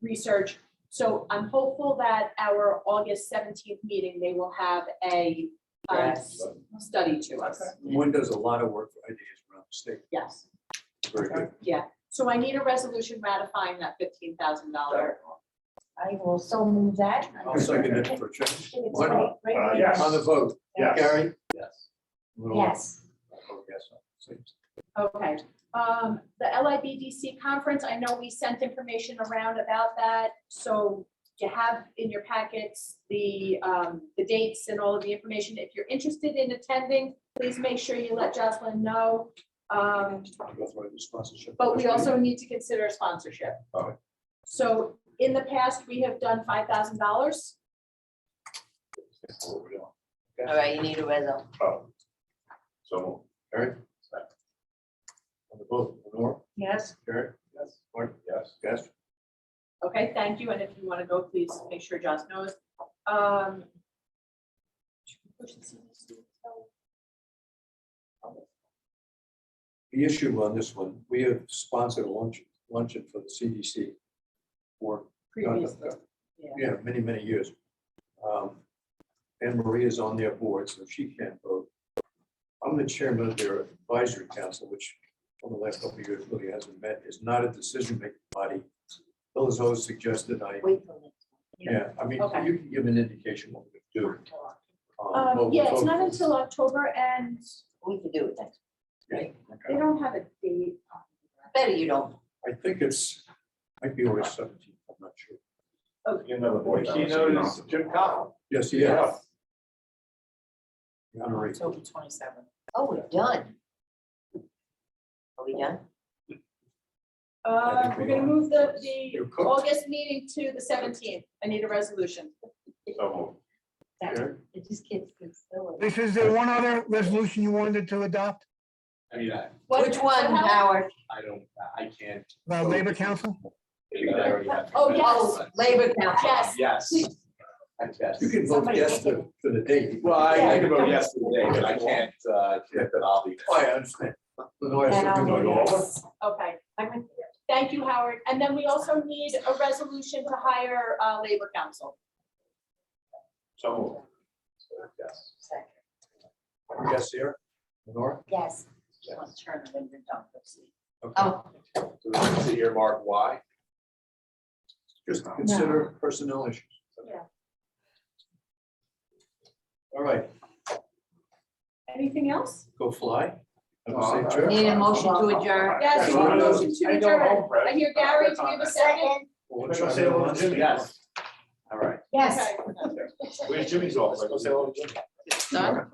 [SPEAKER 3] research. So I'm hopeful that our August 17th meeting, they will have a study to us.
[SPEAKER 1] One does a lot of work for ideas around the state.
[SPEAKER 3] Yes,
[SPEAKER 1] Very good.
[SPEAKER 3] yeah. So I need a resolution ratifying that $15,000.
[SPEAKER 8] I will so move that.
[SPEAKER 1] I'll second it for change.
[SPEAKER 8] It's
[SPEAKER 1] Marty?
[SPEAKER 8] great, great
[SPEAKER 4] Yes.
[SPEAKER 1] On the vote,
[SPEAKER 4] Yes.
[SPEAKER 1] Gary?
[SPEAKER 4] Yes.
[SPEAKER 1] Lenore?
[SPEAKER 8] Yes.
[SPEAKER 1] I vote yes. Same.
[SPEAKER 3] Okay, the LIBDC conference, I know we sent information around about that, so you have in your packets the dates and all of the information. If you're interested in attending, please make sure you let Jocelyn know.
[SPEAKER 1] Go through the sponsorship.
[SPEAKER 3] But we also need to consider sponsorship.
[SPEAKER 1] Okay.
[SPEAKER 3] So in the past, we have done $5,000.
[SPEAKER 10] All right, you need a resolution.
[SPEAKER 4] Oh. So,
[SPEAKER 1] Gary? On the vote, Lenore?
[SPEAKER 8] Yes.
[SPEAKER 1] Gary? Yes. Marty? Yes. Yes.
[SPEAKER 3] Okay, thank you, and if you want to go, please make sure Josh knows.
[SPEAKER 1] The issue on this one, we have sponsored a luncheon for the CDC for,
[SPEAKER 3] Previously,
[SPEAKER 1] yeah, many, many years. Anne Marie is on their board, so she can't vote. I'm the chairman of their advisory council, which for the last couple of years really hasn't met, is not a decision-making body. Bill has always suggested I,
[SPEAKER 10] Wait till next
[SPEAKER 1] yeah, I mean,
[SPEAKER 3] Okay.
[SPEAKER 1] you can give an indication what we could do. What we'll
[SPEAKER 3] yeah, it's
[SPEAKER 1] vote
[SPEAKER 3] not
[SPEAKER 1] for.
[SPEAKER 3] until October, and
[SPEAKER 10] We can do it next.
[SPEAKER 3] they don't have a date.
[SPEAKER 10] Better you don't.
[SPEAKER 1] I think it's, might be August 17th, I'm not sure.
[SPEAKER 4] you know, the boy keynote is Jim Connell.
[SPEAKER 1] Yes, he is. Anne Marie.
[SPEAKER 5] October 27th.
[SPEAKER 10] Oh, we're done. Are we done?
[SPEAKER 1] I think
[SPEAKER 3] We're
[SPEAKER 1] we
[SPEAKER 3] gonna
[SPEAKER 1] are.
[SPEAKER 3] move the
[SPEAKER 1] You're cooked.
[SPEAKER 3] August meeting to the 17th. I need a resolution.
[SPEAKER 4] So,
[SPEAKER 1] Gary?
[SPEAKER 8] It just gets good. So
[SPEAKER 6] This is there one other resolution you wanted to adopt,
[SPEAKER 7] I mean,
[SPEAKER 10] Which one,
[SPEAKER 3] Howard?
[SPEAKER 10] Howard?
[SPEAKER 7] I can't.
[SPEAKER 6] about Labor Council?
[SPEAKER 3] Oh, yes.
[SPEAKER 10] Labor Council.
[SPEAKER 3] Yes.
[SPEAKER 7] Yes.
[SPEAKER 3] Please.
[SPEAKER 7] Yes.
[SPEAKER 1] You can vote yes for the date.
[SPEAKER 7] Well, I can vote yes today, but I can't, commit that I'll be.
[SPEAKER 1] Oh, I understand. Lenore has
[SPEAKER 8] And I'll
[SPEAKER 1] something to
[SPEAKER 8] vote
[SPEAKER 1] do.
[SPEAKER 8] yes.
[SPEAKER 3] Okay. Thank you, Howard. And then we also need a resolution to hire Labor Council.
[SPEAKER 4] so. Yes.
[SPEAKER 1] Yes, here. Lenore?
[SPEAKER 8] Yes.
[SPEAKER 5] Let's turn it into democracy.
[SPEAKER 1] Okay.
[SPEAKER 10] Oh,
[SPEAKER 7] So we need to earmark why.
[SPEAKER 1] Just consider personnel issues.
[SPEAKER 3] Yeah.
[SPEAKER 1] All right,
[SPEAKER 3] Anything else?
[SPEAKER 1] go fly. Have a
[SPEAKER 4] All
[SPEAKER 1] safe
[SPEAKER 4] right.
[SPEAKER 1] trip.
[SPEAKER 10] need a motion to adjourn.
[SPEAKER 3] Yes, we need a motion to
[SPEAKER 4] I go
[SPEAKER 3] adjourn.
[SPEAKER 4] home, Fred.
[SPEAKER 3] I hear Gary, do you have a second?
[SPEAKER 1] Well,
[SPEAKER 4] Let's go say hello to Jimmy.
[SPEAKER 7] Yes.
[SPEAKER 4] All right.
[SPEAKER 8] Yes.
[SPEAKER 3] Okay.
[SPEAKER 4] Where's Jimmy's office? Let's go say hello to Jimmy.
[SPEAKER 5] Done?